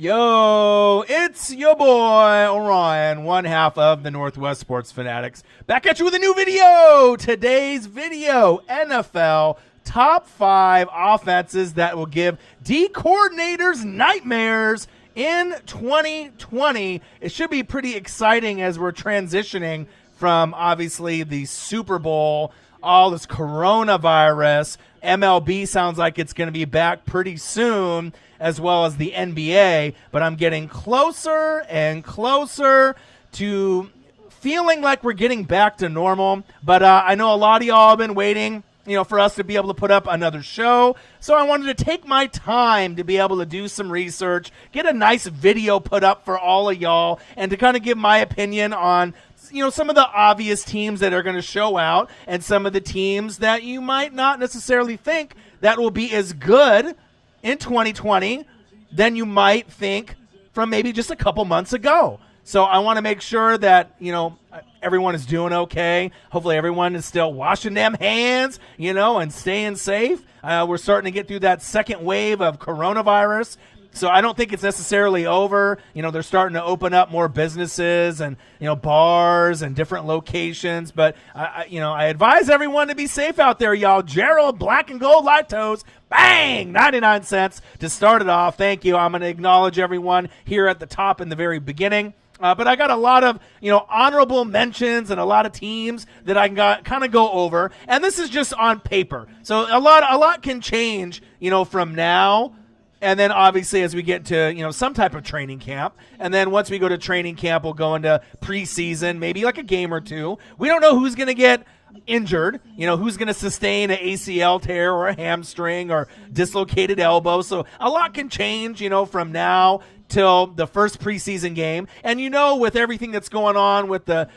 Yo, it's your boy, Orion, one half of the Northwest Sports Fanatics. Back at you with a new video. Today's video, NFL top 5 offenses that will give D coordinators nightmares in 2020. It should be pretty exciting as we're transitioning from, obviously, the Super Bowl, all this coronavirus. MLB sounds like it's going to be back pretty soon, as well as the NBA, but I'm getting closer and closer to feeling like we're getting back to normal. But I know a lot of y'all have been waiting, for us to be able to put up another show. So I wanted to take my time to be able to do some research, get a nice video put up for all of y'all, and to kind of give my opinion on some of the obvious teams that are going to show out and some of the teams that you might not necessarily think that will be as good in 2020 than you might think from maybe just a couple months ago. So I want to make sure that, everyone is doing okay. Hopefully everyone is still washing them hands, and staying safe. We're starting to get through that second wave of coronavirus. So I don't think it's necessarily over. They're starting to open up more businesses and, bars and different locations. But, I advise everyone to be safe out there, y'all. Gerald Black and Gold Light Toes, bang, 99 cents to start it off. Thank you. I'm going to acknowledge everyone here at the top in the very beginning. But I got a lot of, honorable mentions and a lot of teams that I can kind of go over. And this is just on paper. So a lot can change, from now. And then obviously as we get to, some type of training camp. And then once we go to training camp, we'll go into preseason, maybe like a game or two. We don't know who's going to get injured, who's going to sustain an ACL tear or a hamstring or dislocated elbow. So a lot can change, from now till the first preseason game. And, with everything that's going on with the,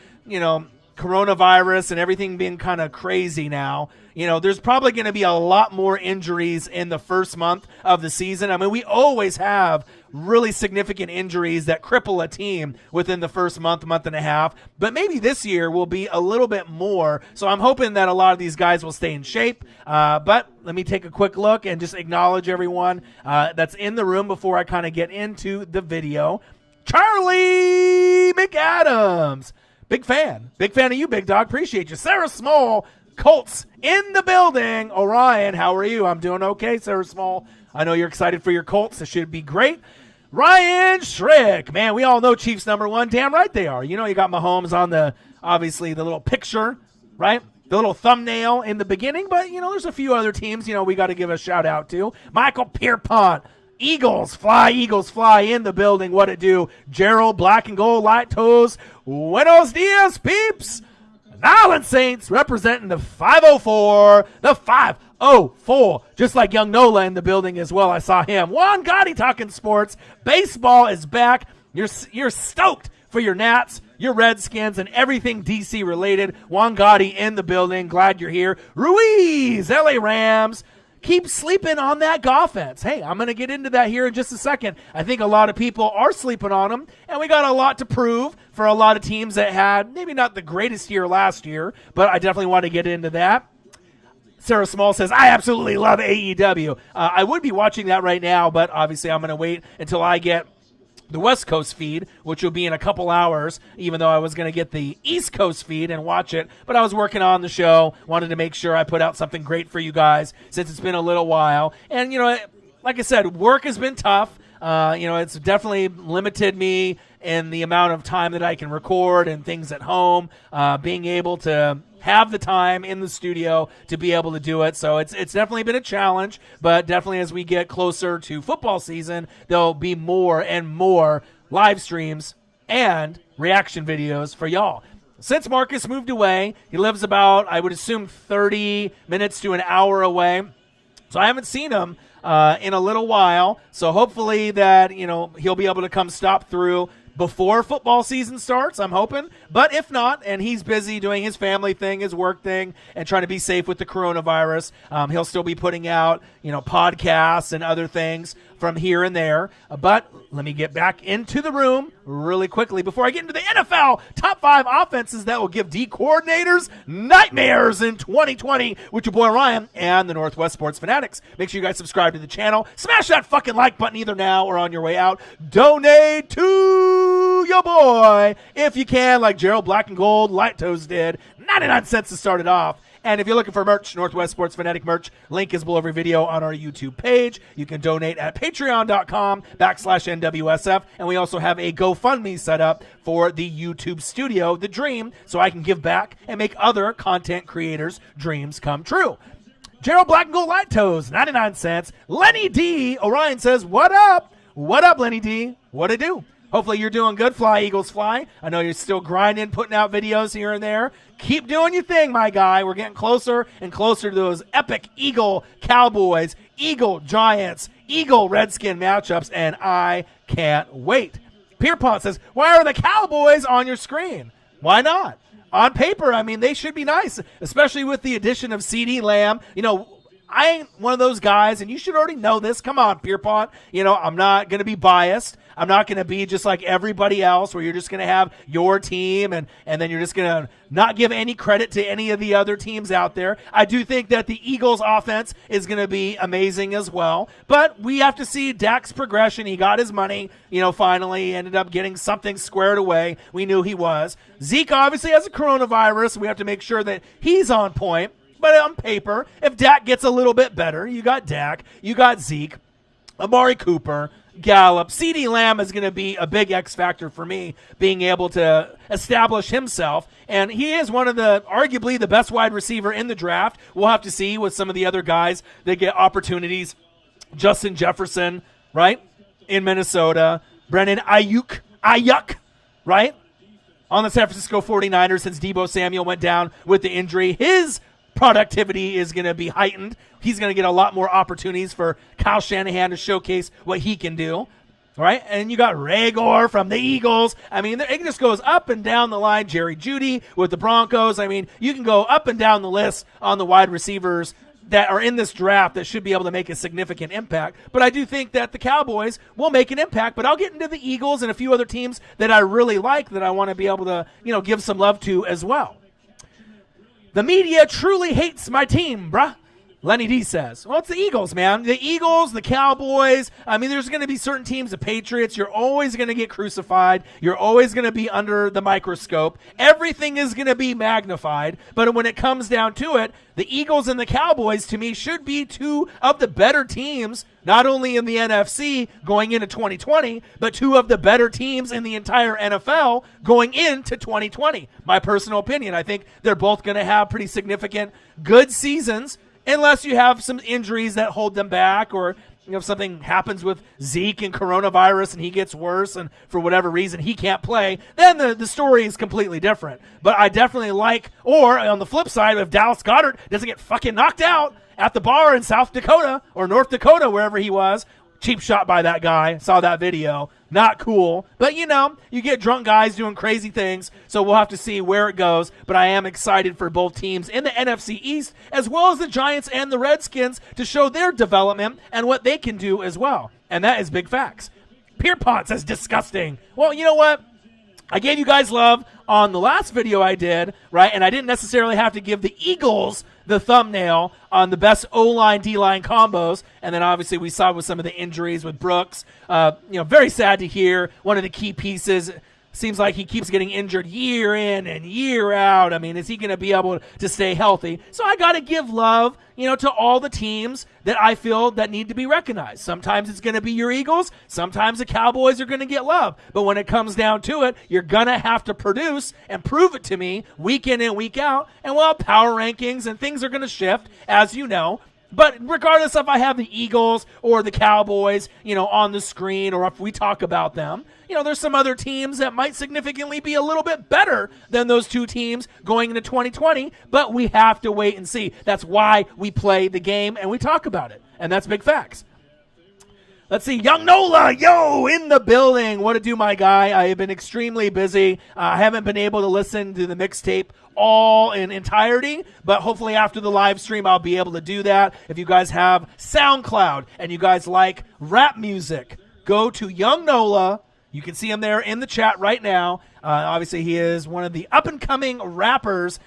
coronavirus and everything being kind of crazy now, there's probably going to be a lot more injuries in the first month of the season. I mean, we always have really significant injuries that cripple a team within the first month and a half. But maybe this year will be a little bit more. So I'm hoping that a lot of these guys will stay in shape. But let me take a quick look and just acknowledge everyone that's in the room before I kind of get into the video. Charlie McAdams. Big fan of you, big dog. Appreciate you. Sarah Small, Colts in the building. Orion, how are you? I'm doing okay, Sarah Small. I know you're excited for your Colts. It should be great. Ryan Schrick. Man, we all know Chiefs #1. Damn right they are. You got Mahomes on obviously the little picture, right? The little thumbnail in the beginning. But, there's a few other teams, we got to give a shout out to. Michael Pierpont. Eagles fly in the building. What it do? Gerald Black and Gold Light Toes. Buenos dias, peeps. Nolans Saints representing the 504. The 504. Just like young Nola in the building as well. I saw him. Juan Gotti talking sports. Baseball is back. You're stoked for your Nats, your Redskins, and everything DC related. Juan Gotti in the building. Glad you're here. Ruiz, LA Rams. Keep sleeping on that offense. Hey, I'm going to get into that here in just a second. I think a lot of people are sleeping on them, and we got a lot to prove for a lot of teams that had maybe not the greatest year last year, but I definitely want to get into that. Sarah Small says, I absolutely love AEW. I would be watching that right now, but obviously I'm going to wait until I get the West Coast feed, which will be in a couple hours, even though I was going to get the East Coast feed and watch it. But I was working on the show, wanted to make sure I put out something great for you guys since it's been a little while. And, like I said, work has been tough. It's definitely limited me in the amount of time that I can record and things at home, being able to have the time in the studio to be able to do it. So it's definitely been a challenge, but definitely as we get closer to football season, there'll be more and more live streams and reaction videos for y'all. Since Marcus moved away, he lives about, I would assume, 30 minutes to an hour away. So I haven't seen him in a little while. So hopefully that, he'll be able to come stop through before football season starts, I'm hoping. But if not, and he's busy doing his family thing, his work thing, and trying to be safe with the coronavirus, he'll still be putting out, podcasts and other things from here and there. But let me get back into the room really quickly before I get into the NFL top 5 offenses that will give D coordinators nightmares in 2020 with your boy Ryan and the Northwest Sports Fanatics. Make sure you guys subscribe to the channel. Smash that fucking like button either now or on your way out. Donate to your boy if you can, like Gerald Black and Gold Light Toes did. 99 cents to start it off. And if you're looking for merch, Northwest Sports Fanatic merch, link is below every video on our YouTube page. You can donate at patreon.com/NWSF. And we also have a GoFundMe set up for the YouTube studio, The Dream, so I can give back and make other content creators' dreams come true. Gerald Black and Gold Light Toes, 99 cents. Lenny D. Orion says, what up? What up, Lenny D? What it do? Hopefully you're doing good, Fly Eagles Fly. I know you're still grinding, putting out videos here and there. Keep doing your thing, my guy. We're getting closer and closer to those epic Eagle Cowboys, Eagle Giants, Eagle Redskin matchups, and I can't wait. Pierpont says, why are the Cowboys on your screen? Why not? On paper, I mean, they should be nice, especially with the addition of CeeDee Lamb. You know, I ain't one of those guys, and you should already know this. Come on, Pierpont. You know, I'm not going to be biased. I'm not going to be just like everybody else where you're just going to have your team and then you're just going to not give any credit to any of the other teams out there. I do think that the Eagles offense is going to be amazing as well, but we have to see Dak's progression. He got his money, you know, finally ended up getting something squared away. We knew he was. Zeke obviously has a coronavirus. We have to make sure that he's on point. But on paper, if Dak gets a little bit better, you got Dak, you got Zeke, Amari Cooper, Gallup. CeeDee Lamb is going to be a big X factor for me, being able to establish himself. And he is one of the, arguably the best wide receiver in the draft. We'll have to see with some of the other guys that get opportunities. Justin Jefferson, right, in Minnesota. Brennan Ayuk, right, on the San Francisco 49ers since Deebo Samuel went down with the injury. His productivity is going to be heightened. He's going to get a lot more opportunities for Kyle Shanahan to showcase what he can do, right? And you got Rager from the Eagles. I mean, it just goes up and down the line. Jerry Jeudy with the Broncos. I mean, you can go up and down the list on the wide receivers that are in this draft that should be able to make a significant impact. But I do think that the Cowboys will make an impact. But I'll get into the Eagles and a few other teams that I really like that I want to be able to, you know, give some love to as well. The media truly hates my team, bruh. Lenny D says, well, it's the Eagles, man. The Eagles, the Cowboys. I mean, there's going to be certain teams, the Patriots. You're always going to get crucified. You're always going to be under the microscope. Everything is going to be magnified. But when it comes down to it, the Eagles and the Cowboys, to me, should be two of the better teams, not only in the NFC going into 2020, but two of the better teams in the entire NFL going into 2020. My personal opinion, I think they're both going to have pretty significant good seasons, unless you have some injuries that hold them back, or you know, if something happens with Zeke and coronavirus and he gets worse and for whatever reason he can't play, then the story is completely different. But I definitely like, or on the flip side, if Dallas Goedert doesn't get fucking knocked out at the bar in South Dakota or North Dakota, wherever he was, cheap shot by that guy, saw that video, not cool. But, you know, you get drunk guys doing crazy things, so we'll have to see where it goes. But I am excited for both teams in the NFC East, as well as the Giants and the Redskins, to show their development and what they can do as well. And that is big facts. Pierpont says disgusting. Well, you know what? I gave you guys love on the last video I did, right? And I didn't necessarily have to give the Eagles the thumbnail on the best O-line, D-line combos. And then obviously we saw with some of the injuries with Brooks. Very sad to hear. One of the key pieces, seems like he keeps getting injured year in and year out. I mean, is he going to be able to stay healthy? So I got to give love, to all the teams that I feel that need to be recognized. Sometimes it's going to be your Eagles. Sometimes the Cowboys are going to get love. But when it comes down to it, you're going to have to produce and prove it to me week in and week out. And we'll have power rankings and things are going to shift, as you know. But regardless if I have the Eagles or the Cowboys, on the screen, or if we talk about them, there's some other teams that might significantly be a little bit better than those two teams going into 2020, but we have to wait and see. That's why we play the game and we talk about it, and that's big facts. Let's see, Young Nola, yo, in the building. What to do, my guy? I have been extremely busy. I haven't been able to listen to the mixtape all in entirety, but hopefully after the live stream I'll be able to do that. If you guys have SoundCloud and you guys like rap music, go to Young Nola. You can see him there in the chat right now. Obviously, he is one of the up-and-coming rappers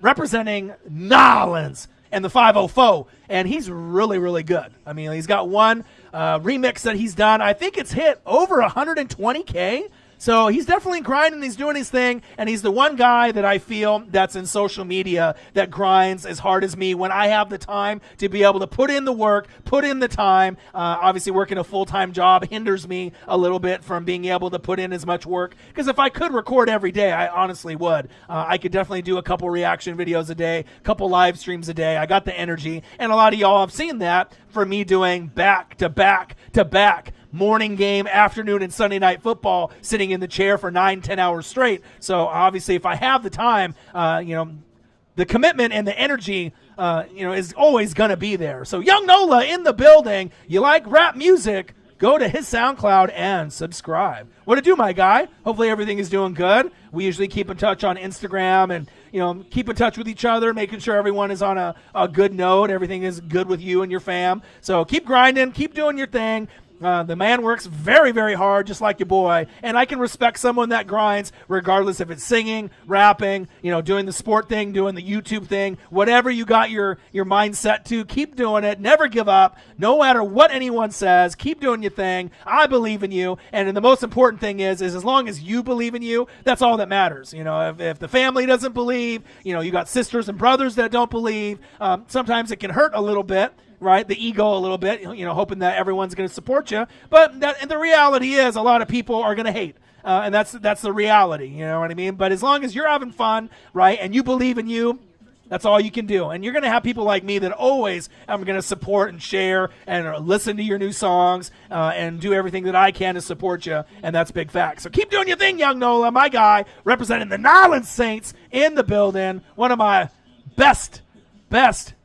representing Nolans and the 504, and he's really, really good. I mean, he's got one remix that he's done. I think it's hit over 120K. So he's definitely grinding, he's doing his thing, and he's the one guy that I feel that's in social media that grinds as hard as me when I have the time to be able to put in the work, put in the time. Obviously, working a full-time job hinders me a little bit from being able to put in as much work, because if I could record every day, I honestly would. I could definitely do a couple reaction videos a day, a couple live streams a day. I got the energy, and a lot of y'all have seen that for me doing back-to-back-to-back morning game, afternoon, and Sunday night football, sitting in the chair for 9-10 hours straight. So obviously, if I have the time, the commitment and the energy, is always going to be there. So Young Nola in the building. You like rap music? Go to his SoundCloud and subscribe. What to do, my guy? Hopefully everything is doing good. We usually keep in touch on Instagram and, keep in touch with each other, making sure everyone is on a good note. Everything is good with you and your fam. So keep grinding, keep doing your thing. The man works very, very hard, just like your boy, and I can respect someone that grinds regardless if it's singing, rapping, doing the sport thing, doing the YouTube thing, whatever you got your mindset to. Keep doing it. Never give up. No matter what anyone says, keep doing your thing. I believe in you, and the most important thing is as long as you believe in you, that's all that matters. If the family doesn't believe, you got sisters and brothers that don't believe, sometimes it can hurt a little bit. Right, the ego a little bit, hoping that everyone's going to support you. But the reality is a lot of people are going to hate. And that's the reality, you know what I mean? But as long as you're having fun, right, and you believe in you, that's all you can do. And you're going to have people like me that always am going to support and share and listen to your new songs and do everything that I can to support you. And that's big facts. So keep doing your thing, Young Nola, my guy, representing the Nolans Saints in the building. One of my best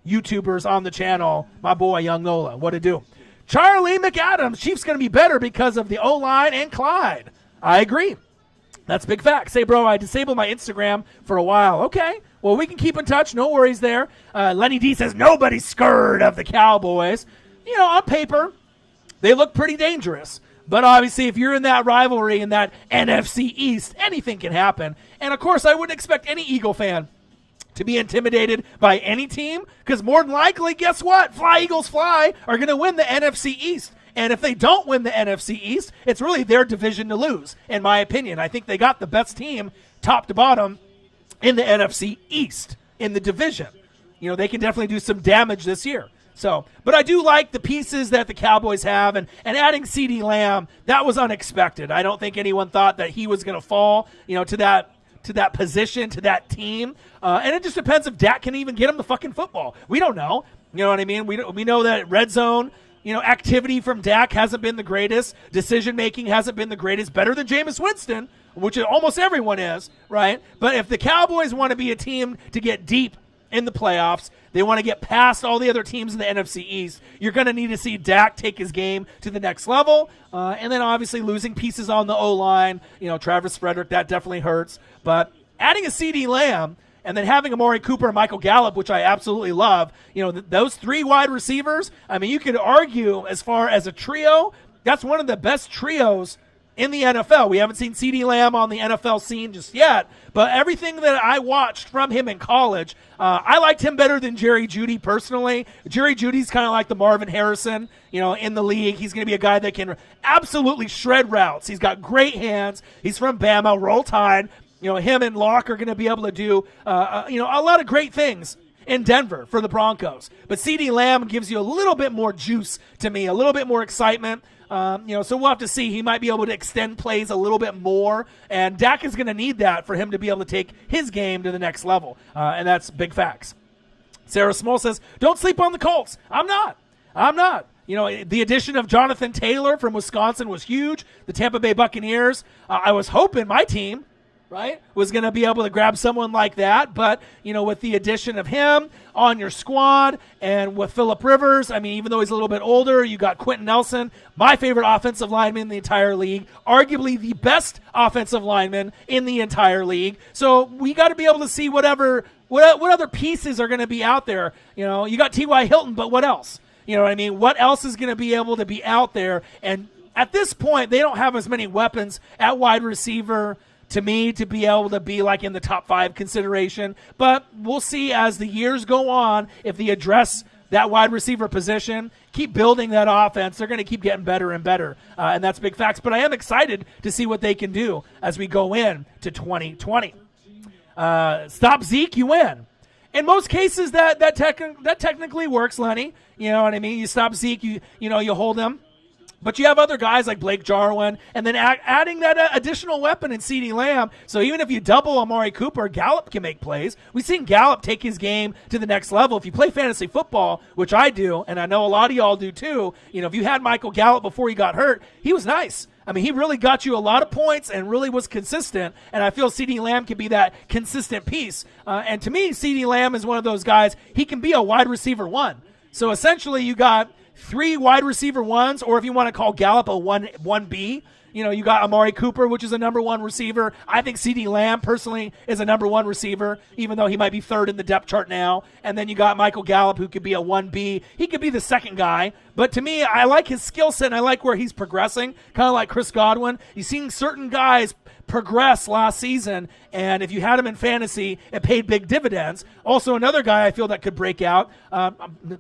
YouTubers on the channel, my boy Young Nola. What to do? Charlie McAdams, Chiefs going to be better because of the O-line and Clyde. I agree. That's big facts. Say, bro, I disabled my Instagram for a while. Okay, well, we can keep in touch. No worries there. Lenny D says, nobody's scared of the Cowboys. On paper, they look pretty dangerous. But obviously, if you're in that rivalry, in that NFC East, anything can happen. And, of course, I wouldn't expect any Eagle fan to be intimidated by any team, because more than likely, guess what? Fly Eagles Fly are going to win the NFC East. And if they don't win the NFC East, it's really their division to lose, in my opinion. I think they got the best team, top to bottom, in the NFC East, in the division. They can definitely do some damage this year. But I do like the pieces that the Cowboys have, and adding CeeDee Lamb, that was unexpected. I don't think anyone thought that he was going to fall, to that position, to that team. And it just depends if Dak can even get him the fucking football. We don't know. You know what I mean? We know that red zone, activity from Dak hasn't been the greatest. Decision-making hasn't been the greatest. Better than Jameis Winston, which almost everyone is, right? But if the Cowboys want to be a team to get deep in the playoffs, they want to get past all the other teams in the NFC East, you're going to need to see Dak take his game to the next level. And then obviously losing pieces on the O-line, Travis Frederick, that definitely hurts. But adding a CeeDee Lamb and then having Amari Cooper and Michael Gallup, which I absolutely love, those three wide receivers, you could argue as far as a trio, that's one of the best trios in the NFL. We haven't seen CeeDee Lamb on the NFL scene just yet, but everything that I watched from him in college, I liked him better than Jerry Jeudy personally. Jerry Jeudy's kind of like the Marvin Harrison, in the league. He's going to be a guy that can absolutely shred routes. He's got great hands. He's from Bama, Roll Tide. Him and Locke are going to be able to do, a lot of great things in Denver for the Broncos. But CeeDee Lamb gives you a little bit more juice to me, a little bit more excitement. So we'll have to see. He might be able to extend plays a little bit more, and Dak is going to need that for him to be able to take his game to the next level, and that's big facts. Sarah Small says, don't sleep on the Colts. I'm not. The addition of Jonathan Taylor from Wisconsin was huge. The Tampa Bay Buccaneers, I was hoping my team right, was going to be able to grab someone like that. But, with the addition of him on your squad and with Phillip Rivers, I mean, even though he's a little bit older, you got Quentin Nelson, my favorite offensive lineman in the entire league, arguably the best offensive lineman in the entire league. So we got to be able to see what other pieces are going to be out there. You got T.Y. Hilton, but what else? You know what I mean? What else is going to be able to be out there? And at this point, they don't have as many weapons at wide receiver to me to be able to be like in the top 5 consideration. But we'll see as the years go on if they address that wide receiver position, keep building that offense. They're going to keep getting better and better, and that's big facts. But I am excited to see what they can do as we go in to 2020. Stop Zeke, you win. In most cases, that technically works, Lenny. You know what I mean? You stop Zeke, you hold him. But you have other guys like Blake Jarwin, and then adding that additional weapon in CeeDee Lamb. So even if you double Amari Cooper, Gallup can make plays. We've seen Gallup take his game to the next level. If you play fantasy football, which I do, and I know a lot of y'all do too, if you had Michael Gallup before he got hurt, he was nice. I mean, he really got you a lot of points and really was consistent, and I feel CeeDee Lamb can be that consistent piece. And to me, CeeDee Lamb is one of those guys, he can be a wide receiver 1. So essentially you got 3 wide receiver 1s, or if you want to call Gallup a 1B, you got Amari Cooper, which is a number 1 receiver. I think CeeDee Lamb, personally, is a number 1 receiver, even though he might be 3rd in the depth chart now. And then you got Michael Gallup, who could be a 1B. He could be the second guy. But to me, I like his skill set, and I like where he's progressing, kind of like Chris Godwin. You've seen certain guys progress last season, and if you had him in fantasy, it paid big dividends. Also, another guy I feel that could break out,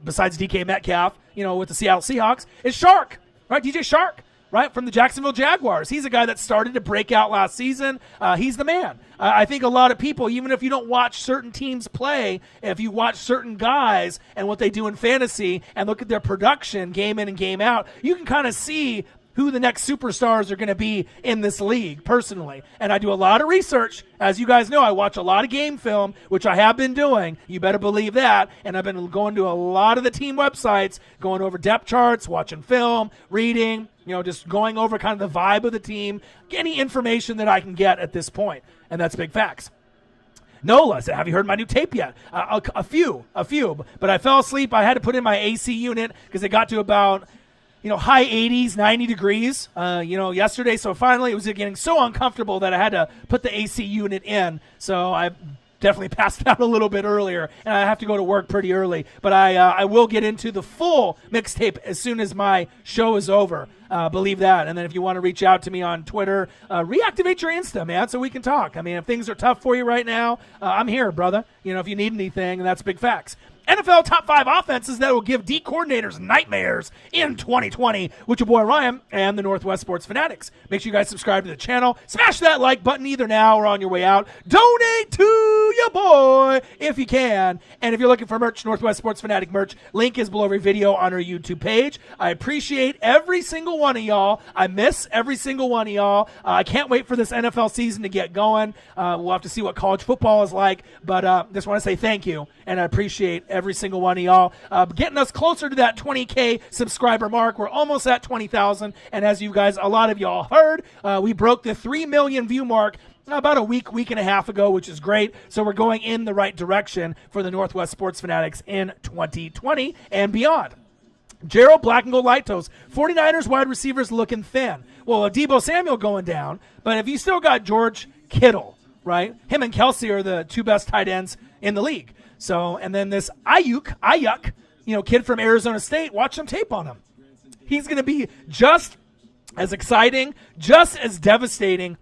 besides DK Metcalf, with the Seattle Seahawks, is Shark, right? DJ Shark, right, from the Jacksonville Jaguars. He's a guy that started to break out last season. He's the man. I think a lot of people, even if you don't watch certain teams play, if you watch certain guys and what they do in fantasy and look at their production game in and game out, you can kind of see who the next superstars are going to be in this league, personally. And I do a lot of research. As you guys know, I watch a lot of game film, which I have been doing. You better believe that. And I've been going to a lot of the team websites, going over depth charts, watching film, reading, just going over kind of the vibe of the team, any information that I can get at this point. And that's big facts. Nola said, have you heard my new tape yet? A few. But I fell asleep. I had to put in my AC unit because it got to about high 80s, 90 degrees, yesterday. So finally it was getting so uncomfortable that I had to put the AC unit in. So I definitely passed out a little bit earlier, and I have to go to work pretty early. But I will get into the full mixtape as soon as my show is over. Believe that. And then if you want to reach out to me on Twitter, reactivate your Insta, man, so we can talk. I mean, if things are tough for you right now, I'm here, brother. If you need anything, and that's big facts. NFL top 5 offenses that will give D coordinators nightmares in 2020 with your boy Ryan and the Northwest Sports Fanatics. Make sure you guys subscribe to the channel. Smash that like button either now or on your way out. Donate to your boy if you can. And if you're looking for merch, Northwest Sports Fanatic merch, link is below every video on our YouTube page. I appreciate every single one of y'all. I miss every single one of y'all. I can't wait for this NFL season to get going. We'll have to see what college football is like. But just want to say thank you, and I appreciate every single one of y'all getting us closer to that 20K subscriber mark. We're almost at 20,000, and as you guys, a lot of y'all heard, we broke the 3 million view mark about a week and a half ago, which is great. So we're going in the right direction for the Northwest Sports Fanatics in 2020 and beyond. Gerald Black and Gold Light Toast, 49ers wide receivers looking thin. Well, Deebo Samuel going down, but if you still got George Kittle, right? Him and Kelsey are the 2 best tight ends in the league. So, and then this Ayuk, kid from Arizona State, watch some tape on him. He's going to be just as exciting, just as devastating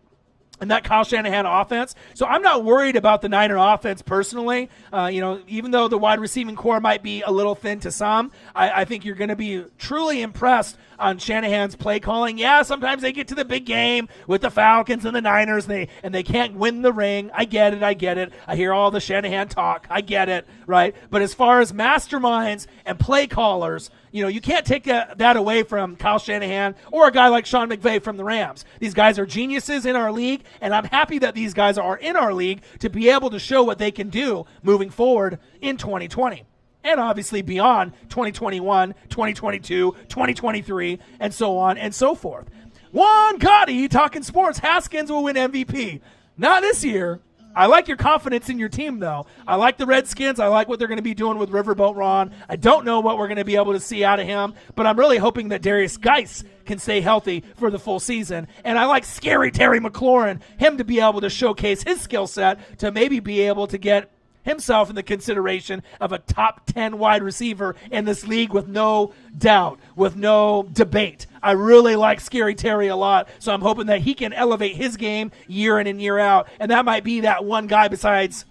in that Kyle Shanahan offense. So I'm not worried about the Niner offense personally. Even though the wide receiving core might be a little thin to some, I think you're going to be truly impressed on Shanahan's play calling. Yeah, sometimes they get to the big game with the Falcons and the Niners, and they can't win the ring. I get it. I hear all the Shanahan talk. I get it, right? But as far as masterminds and play callers, you can't take that away from Kyle Shanahan or a guy like Sean McVay from the Rams. These guys are geniuses in our league, and I'm happy that these guys are in our league to be able to show what they can do moving forward in 2020. And obviously beyond 2021, 2022, 2023, and so on and so forth. Juan Gotti talking sports. Haskins will win MVP. Not this year. I like your confidence in your team, though. I like the Redskins. I like what they're going to be doing with Riverboat Ron. I don't know what we're going to be able to see out of him, but I'm really hoping that Darius Geis can stay healthy for the full season. And I like scary Terry McLaurin, him to be able to showcase his skill set to maybe be able to get himself in the consideration of a top 10 wide receiver in this league with no doubt, with no debate. I really like Scary Terry a lot, so I'm hoping that he can elevate his game year in and year out, and that might be that one guy besides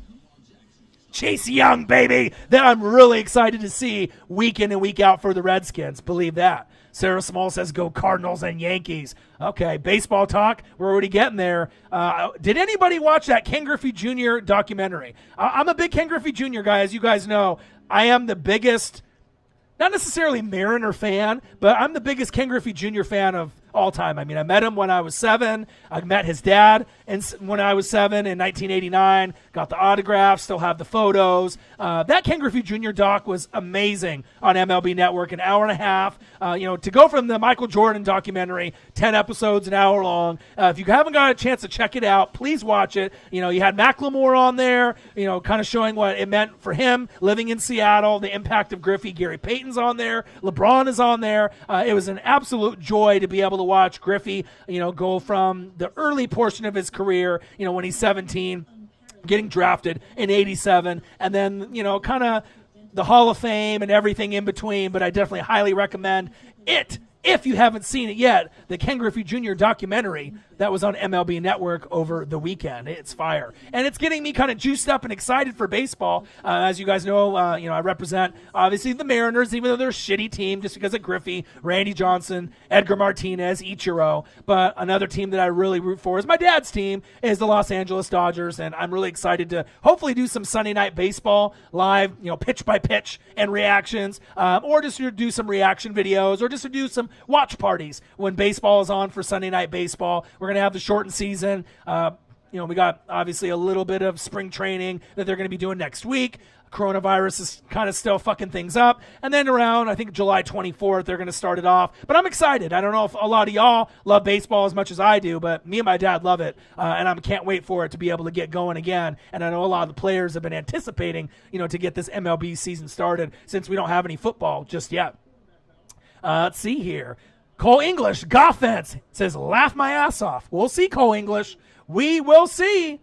Chase Young, baby, that I'm really excited to see week in and week out for the Redskins. Believe that. Sarah Small says, go Cardinals and Yankees. Okay, baseball talk. We're already getting there. Did anybody watch that Ken Griffey Jr. documentary? I'm a big Ken Griffey Jr. guy, as you guys know. I am the biggest, not necessarily Mariner fan, but I'm the biggest Ken Griffey Jr. fan of all time. I mean, I met him when I was 7. I met his dad when I was 7 in 1989. Got the autographs, still have the photos. That Ken Griffey Jr. doc was amazing on MLB Network, an hour and a half. To go from the Michael Jordan documentary, 10 episodes, an hour long. If you haven't got a chance to check it out, please watch it. You had Macklemore on there, kind of showing what it meant for him living in Seattle, the impact of Griffey. Gary Payton's on there. LeBron is on there. It was an absolute joy to be able to watch Griffey, go from the early portion of his career, when he's 17, getting drafted in 87, and then, kind of the Hall of Fame and everything in between. But I definitely highly recommend it. If you haven't seen it yet, the Ken Griffey Jr. documentary that was on MLB Network over the weekend. It's fire. And it's getting me kind of juiced up and excited for baseball. As you guys know, I represent, obviously, the Mariners, even though they're a shitty team just because of Griffey, Randy Johnson, Edgar Martinez, Ichiro. But another team that I really root for is my dad's team, is the Los Angeles Dodgers. And I'm really excited to hopefully do some Sunday Night Baseball live, pitch by pitch and reactions, or just to do some reaction videos, or just to do some watch parties when baseball is on for Sunday Night Baseball. We're going to have the shortened season. We got obviously a little bit of spring training that they're going to be doing next week. Coronavirus is kind of still fucking things up. And then around, I think, July 24th, they're going to start it off. But I'm excited. I don't know if a lot of y'all love baseball as much as I do, but me and my dad love it. And I can't wait for it to be able to get going again. And I know a lot of the players have been anticipating, to get this MLB season started since we don't have any football just yet. Let's see here. Cole English, Goffense, says, laugh my ass off. We'll see, Cole English. We will see.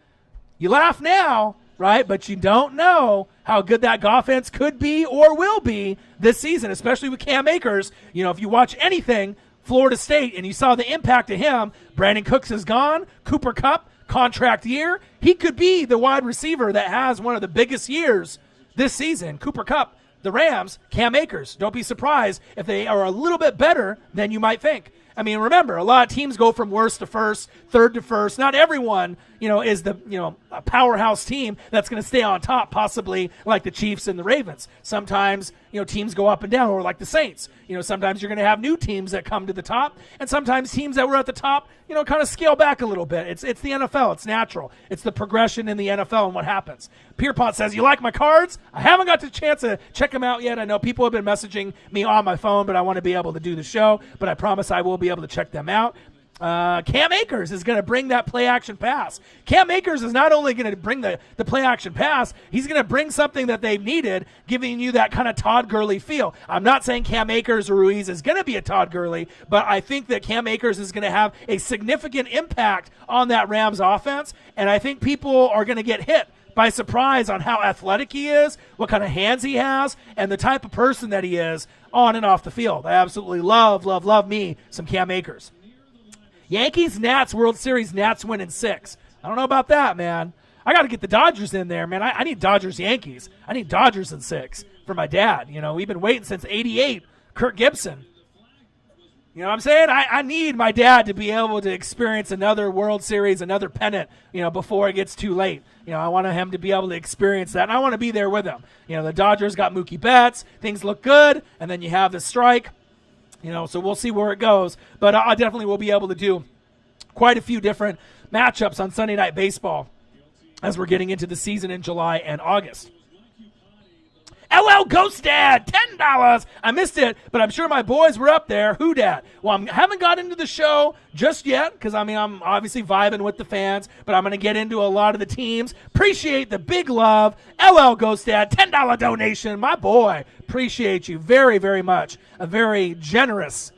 You laugh now, right? But you don't know how good that Goffense could be or will be this season, especially with Cam Akers. If you watch anything Florida State and you saw the impact of him, Brandon Cooks is gone, Cooper Kupp, contract year. He could be the wide receiver that has one of the biggest years this season. Cooper Kupp, the Rams, Cam Akers. Don't be surprised if they are a little bit better than you might think. I mean, remember, a lot of teams go from worst to first, third to first. Not everyone, is the, a powerhouse team that's going to stay on top, possibly like the Chiefs and the Ravens. Sometimes, teams go up and down, or like the Saints. Sometimes you're going to have new teams that come to the top, and sometimes teams that were at the top, kind of scale back a little bit. It's the NFL. It's natural. It's the progression in the NFL and what happens. Pierpont says, you like my cards? I haven't got the chance to check them out yet. I know people have been messaging me on my phone, but I want to be able to do the show. But I promise I will be able to check them out. Cam Akers is going to bring that play-action pass. Cam Akers is not only going to bring the play-action pass, he's going to bring something that they've needed, giving you that kind of Todd Gurley feel. I'm not saying Cam Akers or Ruiz is going to be a Todd Gurley, but I think that Cam Akers is going to have a significant impact on that Rams offense, and I think people are going to get hit by surprise on how athletic he is, what kind of hands he has, and the type of person that he is on and off the field. I absolutely love me some Cam Akers. Yankees, Nats, World Series, Nats win in 6. I don't know about that, man. I got to get the Dodgers in there, man. I need Dodgers, Yankees. I need Dodgers in 6 for my dad. We've been waiting since 88, Kirk Gibson. You know what I'm saying? I need my dad to be able to experience another World Series, another pennant, before it gets too late. I want him to be able to experience that, and I want to be there with him. The Dodgers got Mookie Betts. Things look good, and then you have the strike. So we'll see where it goes. But I definitely will be able to do quite a few different matchups on Sunday Night Baseball as we're getting into the season in July and August. LL Ghost Dad, $10. I missed it, but I'm sure my boys were up there. Who dat? Well, I haven't got into the show just yet because, I'm obviously vibing with the fans, but I'm going to get into a lot of the teams. Appreciate the big love. LL Ghost Dad, $10 donation. My boy, appreciate you very, very much. A very generous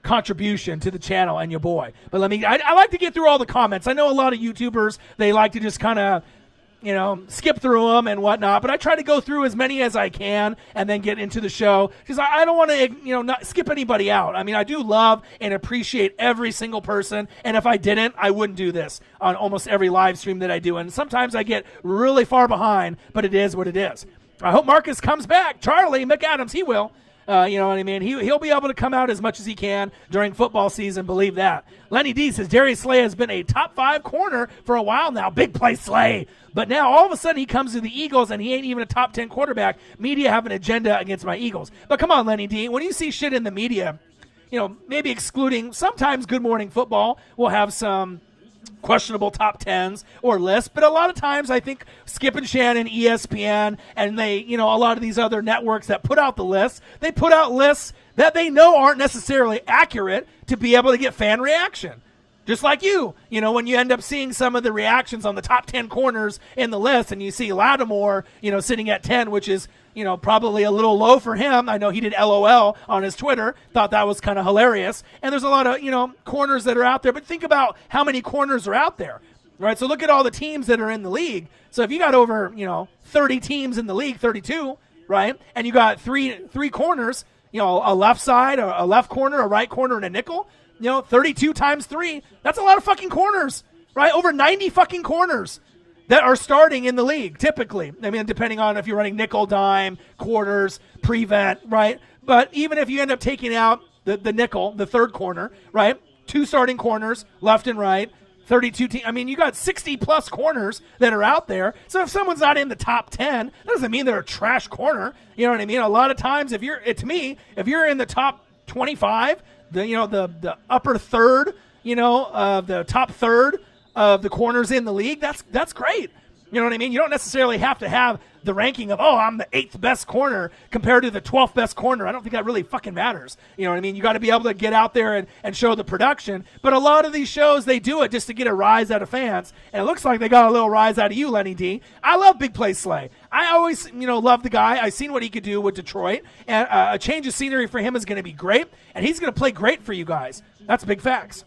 contribution to the channel and your boy. But I like to get through all the comments. I know a lot of YouTubers, they like to just kind of skip through them and whatnot, but I try to go through as many as I can and then get into the show because I don't want to, not skip anybody out. I do love and appreciate every single person, and if I didn't, I wouldn't do this on almost every live stream that I do, and sometimes I get really far behind, but it is what it is. I hope Marcus comes back. Charlie McAdams, he will. You know what I mean? He'll be able to come out as much as he can during football season, believe that. Lenny D says, Darius Slay has been a top 5 corner for a while now. Big play Slay. But now all of a sudden he comes to the Eagles and he ain't even a top 10 quarterback. Media have an agenda against my Eagles. But come on, Lenny D, when you see shit in the media, maybe excluding sometimes Good Morning Football will have some questionable top 10s or lists, but a lot of times I think Skip and Shannon, ESPN, and they, a lot of these other networks that put out the lists, they put out lists that they know aren't necessarily accurate to be able to get fan reaction. Just like when you end up seeing some of the reactions on the top 10 corners in the list and you see Lattimore, sitting at 10, which is, probably a little low for him. I know he did LOL on his Twitter, thought that was kind of hilarious. And there's a lot of, corners that are out there, but think about how many corners are out there, right? So look at all the teams that are in the league. So if you got over, 30 teams in the league, 32, right? And you got three corners, a left side, a left corner, a right corner, and a nickel, 32 times 3, that's a lot of fucking corners, right? Over 90 fucking corners that are starting in the league, typically. Depending on if you're running nickel, dime, quarters, prevent, right? But even if you end up taking out the nickel, the third corner, right? 2 starting corners, left and right, 32 teams. You got 60-plus corners that are out there. So if someone's not in the top 10, that doesn't mean they're a trash corner. You know what I mean? A lot of times, if you're in the top 25, the upper third, the top third of the corners in the league, that's great. You know what I mean? You don't necessarily have to have the ranking of, I'm the 8th best corner compared to the 12th best corner. I don't think that really fucking matters. You know what I mean? You got to be able to get out there and show the production. But a lot of these shows, they do it just to get a rise out of fans. And it looks like they got a little rise out of you, Lenny D. I love Big Play Slay. I always, love the guy. I've seen what he could do with Detroit. And a change of scenery for him is going to be great. And he's going to play great for you guys. That's big facts.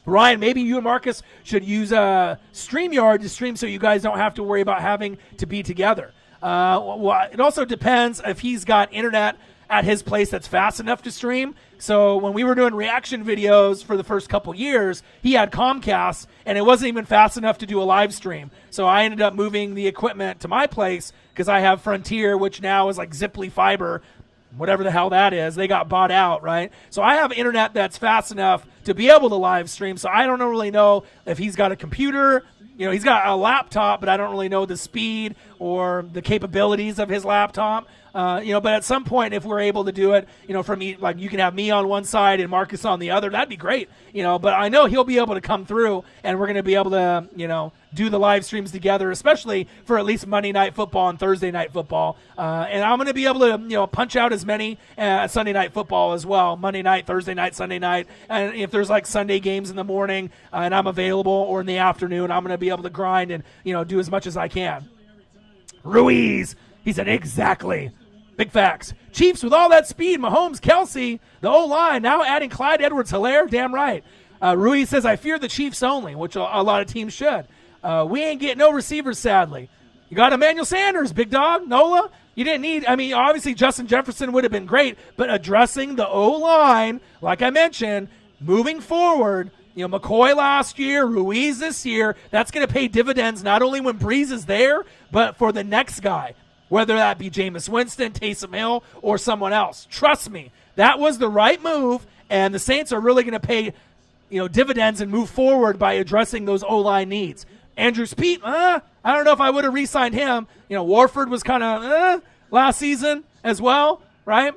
Ryan, maybe you and Marcus should use StreamYard to stream so you guys don't have to worry about having to be together. Well, it also depends if he's got internet at his place that's fast enough to stream. So when we were doing reaction videos for the first couple years, he had Comcast, and it wasn't even fast enough to do a live stream. So I ended up moving the equipment to my place because I have Frontier, which now is like Ziply Fiber, whatever the hell that is. They got bought out, right? So I have internet that's fast enough to be able to live stream. So I don't really know if he's got a computer. He's got a laptop, but I don't really know the speed or the capabilities of his laptop. But at some point, if we're able to do it, from like you can have me on one side and Marcus on the other, that'd be great. But I know he'll be able to come through, and we're going to be able to, do the live streams together, especially for at least Monday Night Football and Thursday Night Football. And I'm going to be able to, punch out as many Sunday Night Football as well. Monday night, Thursday night, Sunday night. And if there's like Sunday games in the morning and I'm available, or in the afternoon, I'm going to be able to grind and, do as much as I can. Ruiz, he said, exactly. Big facts. Chiefs with all that speed, Mahomes, Kelsey, the O-line, now adding Clyde Edwards-Helaire, damn right. Ruiz says, I fear the Chiefs only, which a lot of teams should. We ain't getting no receivers, sadly. You got Emmanuel Sanders, big dog, Nola. You didn't need, obviously Justin Jefferson would have been great, but addressing the O-line, like I mentioned, moving forward, McCoy last year, Ruiz this year, that's going to pay dividends not only when Breeze is there, but for the next guy, whether that be Jameis Winston, Taysom Hill, or someone else. Trust me, that was the right move, and the Saints are really going to pay dividends and move forward by addressing those O-line needs. Andrew Speed, I don't know if I would have re-signed him. Warford was kind of last season as well, right?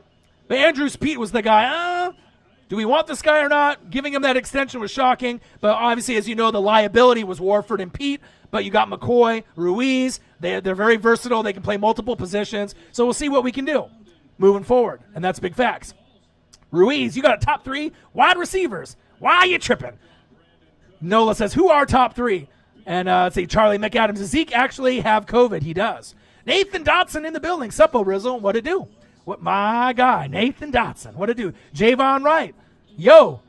But Andrew Speed was the guy, do we want this guy or not? Giving him that extension was shocking, but obviously, as you know, the liability was Warford and Pete. but you got McCoy, Ruiz. They're very versatile. They can play multiple positions. So we'll see what we can do moving forward, and that's big facts. Ruiz, you got a top 3 wide receivers. Why are you tripping? Nola says, who are top 3? And let's see, Charlie McAdams. Does Zeke actually have COVID? He does. Nathan Dotson in the building. Suppo Rizzle, what to do? What my guy, Nathan Dotson, what to do? Javon Wright, yo,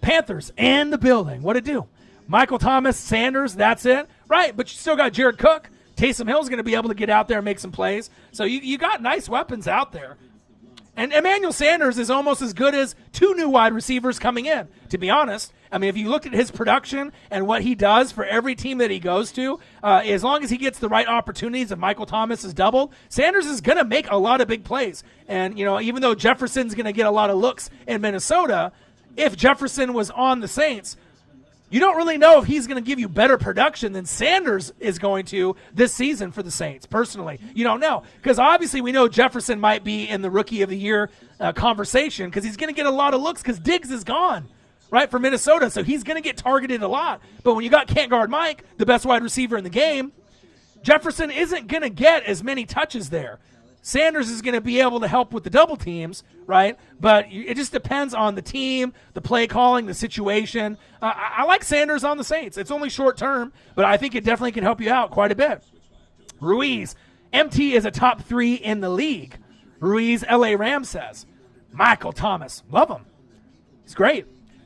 Panthers in the building, what to do? Michael Thomas, Sanders, that's it, right? But you still got Jared Cook. Taysom Hill's going to be able to get out there and make some plays. So you got nice weapons out there. And Emmanuel Sanders is almost as good as 2 new wide receivers coming in, to be honest. I mean, if you look at his production and what he does for every team that he goes to, as long as he gets the right opportunities and Michael Thomas is doubled, Sanders is going to make a lot of big plays. And, even though Jefferson's going to get a lot of looks in Minnesota, if Jefferson was on the Saints, you don't really know if he's going to give you better production than Sanders is going to this season for the Saints, personally. You don't know. Because obviously we know Jefferson might be in the Rookie of the Year conversation because he's going to get a lot of looks because Diggs is gone, right, for Minnesota. So he's going to get targeted a lot. But when you got Can't Guard Mike, the best wide receiver in the game, Jefferson isn't going to get as many touches there. Sanders is going to be able to help with the double teams, right? But it just depends on the team, the play calling, the situation. I like Sanders on the Saints. It's only short term, but I think it definitely can help you out quite a bit. Ruiz, MT is a top 3 in the league. Ruiz, LA Rams says. Michael Thomas, love him. He's great.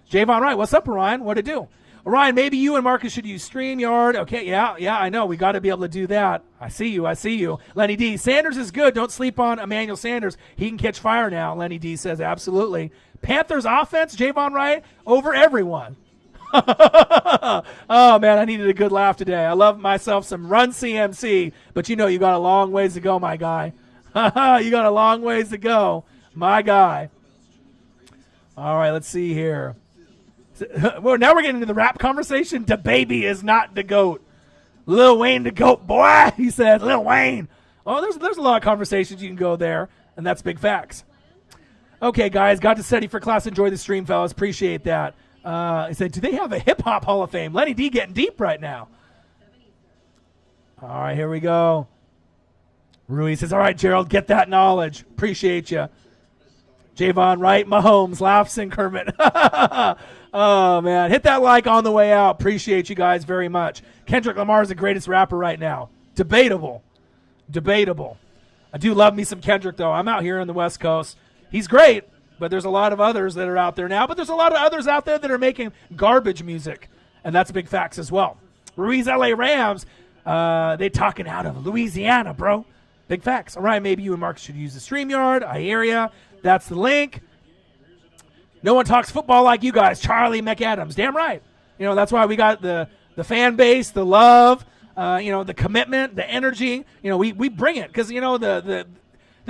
Javon Wright, what's up, Ryan? What to do? Ryan, maybe you and Marcus should use StreamYard. Okay, yeah, I know. We got to be able to do that. I see you. Lenny D, Sanders is good. Don't sleep on Emmanuel Sanders. He can catch fire now, Lenny D says. Absolutely. Panthers offense, Javon Wright, over everyone. Oh, man, I needed a good laugh today. I love myself some Run CMC, but you got a long ways to go, my guy. You got a long ways to go, my guy. All right, let's see here. Well, now we're getting into the rap conversation. Da Baby is not the GOAT. Lil Wayne the GOAT, boy, he said. Lil Wayne. Oh, there's a lot of conversations you can go there, and that's big facts. Okay, guys, got to study for class. Enjoy the stream, fellas. Appreciate that. He said, do they have a hip-hop Hall of Fame? Lenny D getting deep right now. All right, here we go. Rui says, all right, Gerald, get that knowledge. Appreciate you. Javon Wright, Mahomes, laughs in Kermit. Oh, man. Hit that like on the way out. Appreciate you guys very much. Kendrick Lamar is the greatest rapper right now. Debatable. I do love me some Kendrick, though. I'm out here on the West Coast. He's great, but there's a lot of others that are out there now. But there's a lot of others out there that are making garbage music, and that's big facts as well. Ruiz LA Rams, they talking out of Louisiana, bro. Big facts. All right, maybe you and Marcus should use the StreamYard. I hear ya. That's the link. No one talks football like you guys. Charlie McAdams. Damn right. That's why we got the fan base, the love, the commitment, the energy. We bring it because, the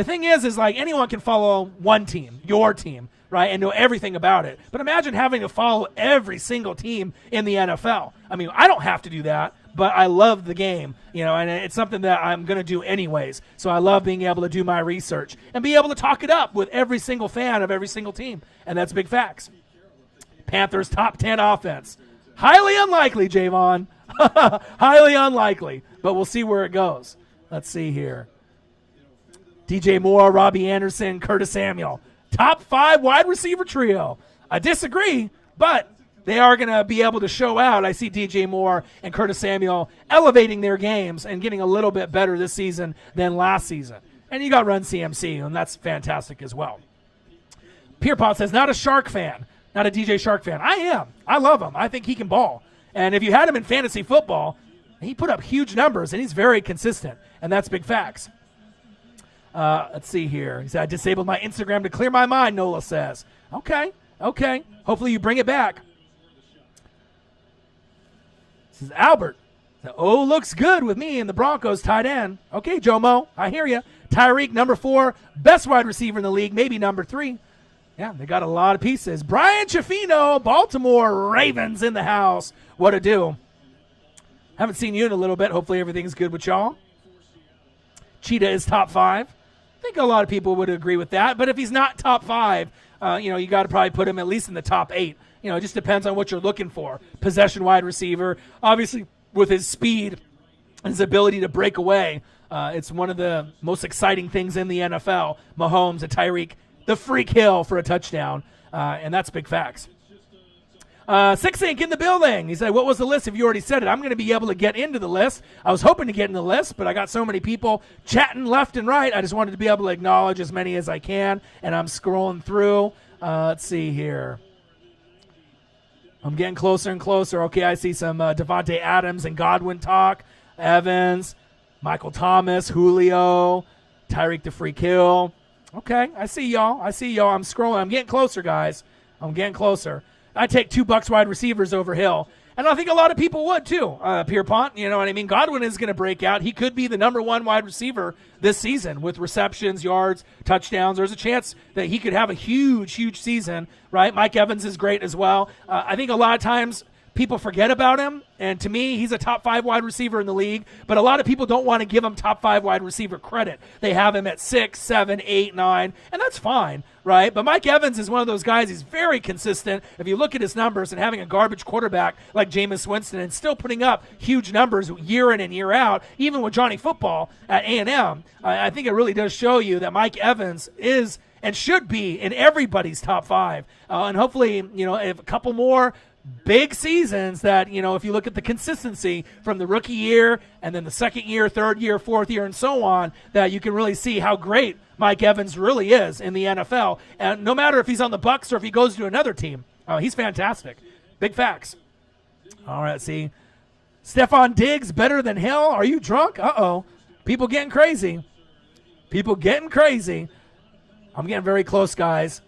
thing is like anyone can follow one team, your team, right, and know everything about it. But imagine having to follow every single team in the NFL. I mean, I don't have to do that, but I love the game, and it's something that I'm going to do anyways. So I love being able to do my research and be able to talk it up with every single fan of every single team, and that's big facts. Panthers top 10 offense. Highly unlikely, Javon. Highly unlikely, but we'll see where it goes. Let's see here. DJ Moore, Robbie Anderson, Curtis Samuel. Top 5 wide receiver trio. I disagree, but they are going to be able to show out. I see DJ Moore and Curtis Samuel elevating their games and getting a little bit better this season than last season. And you got Run CMC, and that's fantastic as well. Pierpont says, not a Shark fan, not a DJ Shark fan. I am. I love him. I think he can ball. And if you had him in fantasy football, he put up huge numbers, and he's very consistent, and that's big facts. Let's see here. He said, I disabled my Instagram to clear my mind, Nola says. Okay. Hopefully you bring it back. This is Albert. Oh, looks good with me and the Broncos tight end. Okay, Jomo, I hear you. Tyreek, number 4, best wide receiver in the league, maybe number 3. Yeah, they got a lot of pieces. Brian Chafino, Baltimore Ravens in the house. What to do? Haven't seen you in a little bit. Hopefully everything's good with y'all. Cheetah is top 5. I think a lot of people would agree with that. But if he's not top 5, you got to probably put him at least in the top 8. It just depends on what you're looking for. Possession wide receiver. Obviously, with his speed and his ability to break away. It's one of the most exciting things in the NFL. Mahomes and Tyreek, the freak hill for a touchdown, and that's big facts. Six Ink in the building. He said, what was the list? If you already said it, I'm going to be able to get into the list. I was hoping to get in the list, but I got so many people chatting left and right. I just wanted to be able to acknowledge as many as I can, and I'm scrolling through. Let's see here. I'm getting closer and closer. Okay, I see some Devontae Adams and Godwin talk. Evans, Michael Thomas, Julio, Tyreek the Freak Hill. Okay, I see y'all. I'm scrolling. I'm getting closer, guys. I'm getting closer. I take 2 Bucs wide receivers over Hill. And I think a lot of people would, too. Pierpont, you know what I mean? Godwin is going to break out. He could be the number 1 wide receiver this season with receptions, yards, touchdowns. There's a chance that he could have a huge, huge season, right? Mike Evans is great as well. I think a lot of times people forget about him, and to me, he's a top 5 wide receiver in the league, but a lot of people don't want to give him top 5 wide receiver credit. They have him at 6, 7, 8, 9, and that's fine, right? But Mike Evans is one of those guys, he's very consistent. If you look at his numbers and having a garbage quarterback like Jameis Winston and still putting up huge numbers year in and year out, even with Johnny Football at A&M, I think it really does show you that Mike Evans is and should be in everybody's top 5. And hopefully, you know, if a couple more big seasons that, you know, if you look at the consistency from the rookie year and then the second year, third year, fourth year, and so on, that you can really see how great Mike Evans really is in the NFL. And no matter if he's on the Bucs or if he goes to another team, he's fantastic. Big facts. All right, see. Stephon Diggs better than Hill? Are you drunk? Uh-oh. People getting crazy. I'm getting very close, guys,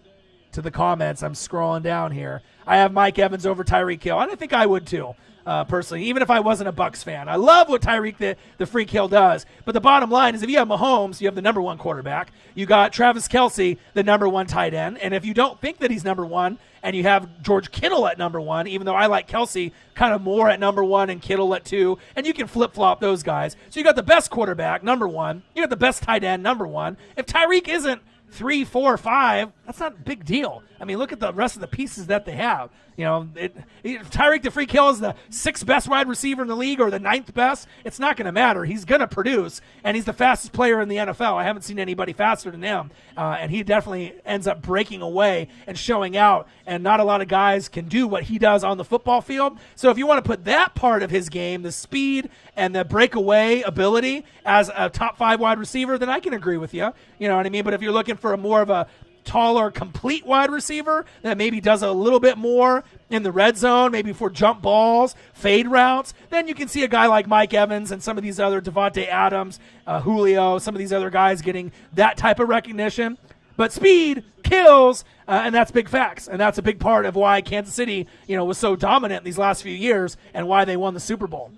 to the comments. I'm scrolling down here. I have Mike Evans over Tyreek Hill, and I think I would too, personally, even if I wasn't a Bucs fan. I love what Tyreek the Freak Hill does, but the bottom line is if you have Mahomes, you have the number 1 quarterback. You got Travis Kelce, the number 1 tight end, and if you don't think that he's number 1 and you have George Kittle at number 1, even though I like Kelce kind of more at number 1 and Kittle at 2, and you can flip-flop those guys. So you got the best quarterback, number 1. You got the best tight end, number 1. If Tyreek isn't 3, 4, 5, that's not a big deal. I mean, look at the rest of the pieces that they have. You know, if Tyreek the Freak Hill is the 6th best wide receiver in the league or the 9th best, it's not going to matter. He's going to produce, and he's the fastest player in the NFL. I haven't seen anybody faster than him, and he definitely ends up breaking away and showing out, and not a lot of guys can do what he does on the football field. So if you want to put that part of his game, the speed and the breakaway ability as a top 5 wide receiver, then I can agree with you. You know what I mean? But if you're looking for a more of a taller, complete wide receiver that maybe does a little bit more in the red zone, maybe for jump balls, fade routes, then you can see a guy like Mike Evans and some of these other Devontae Adams, Julio, some of these other guys getting that type of recognition. But speed kills, and that's big facts, and that's a big part of why Kansas City, you know, was so dominant these last few years and why they won the Super Bowl.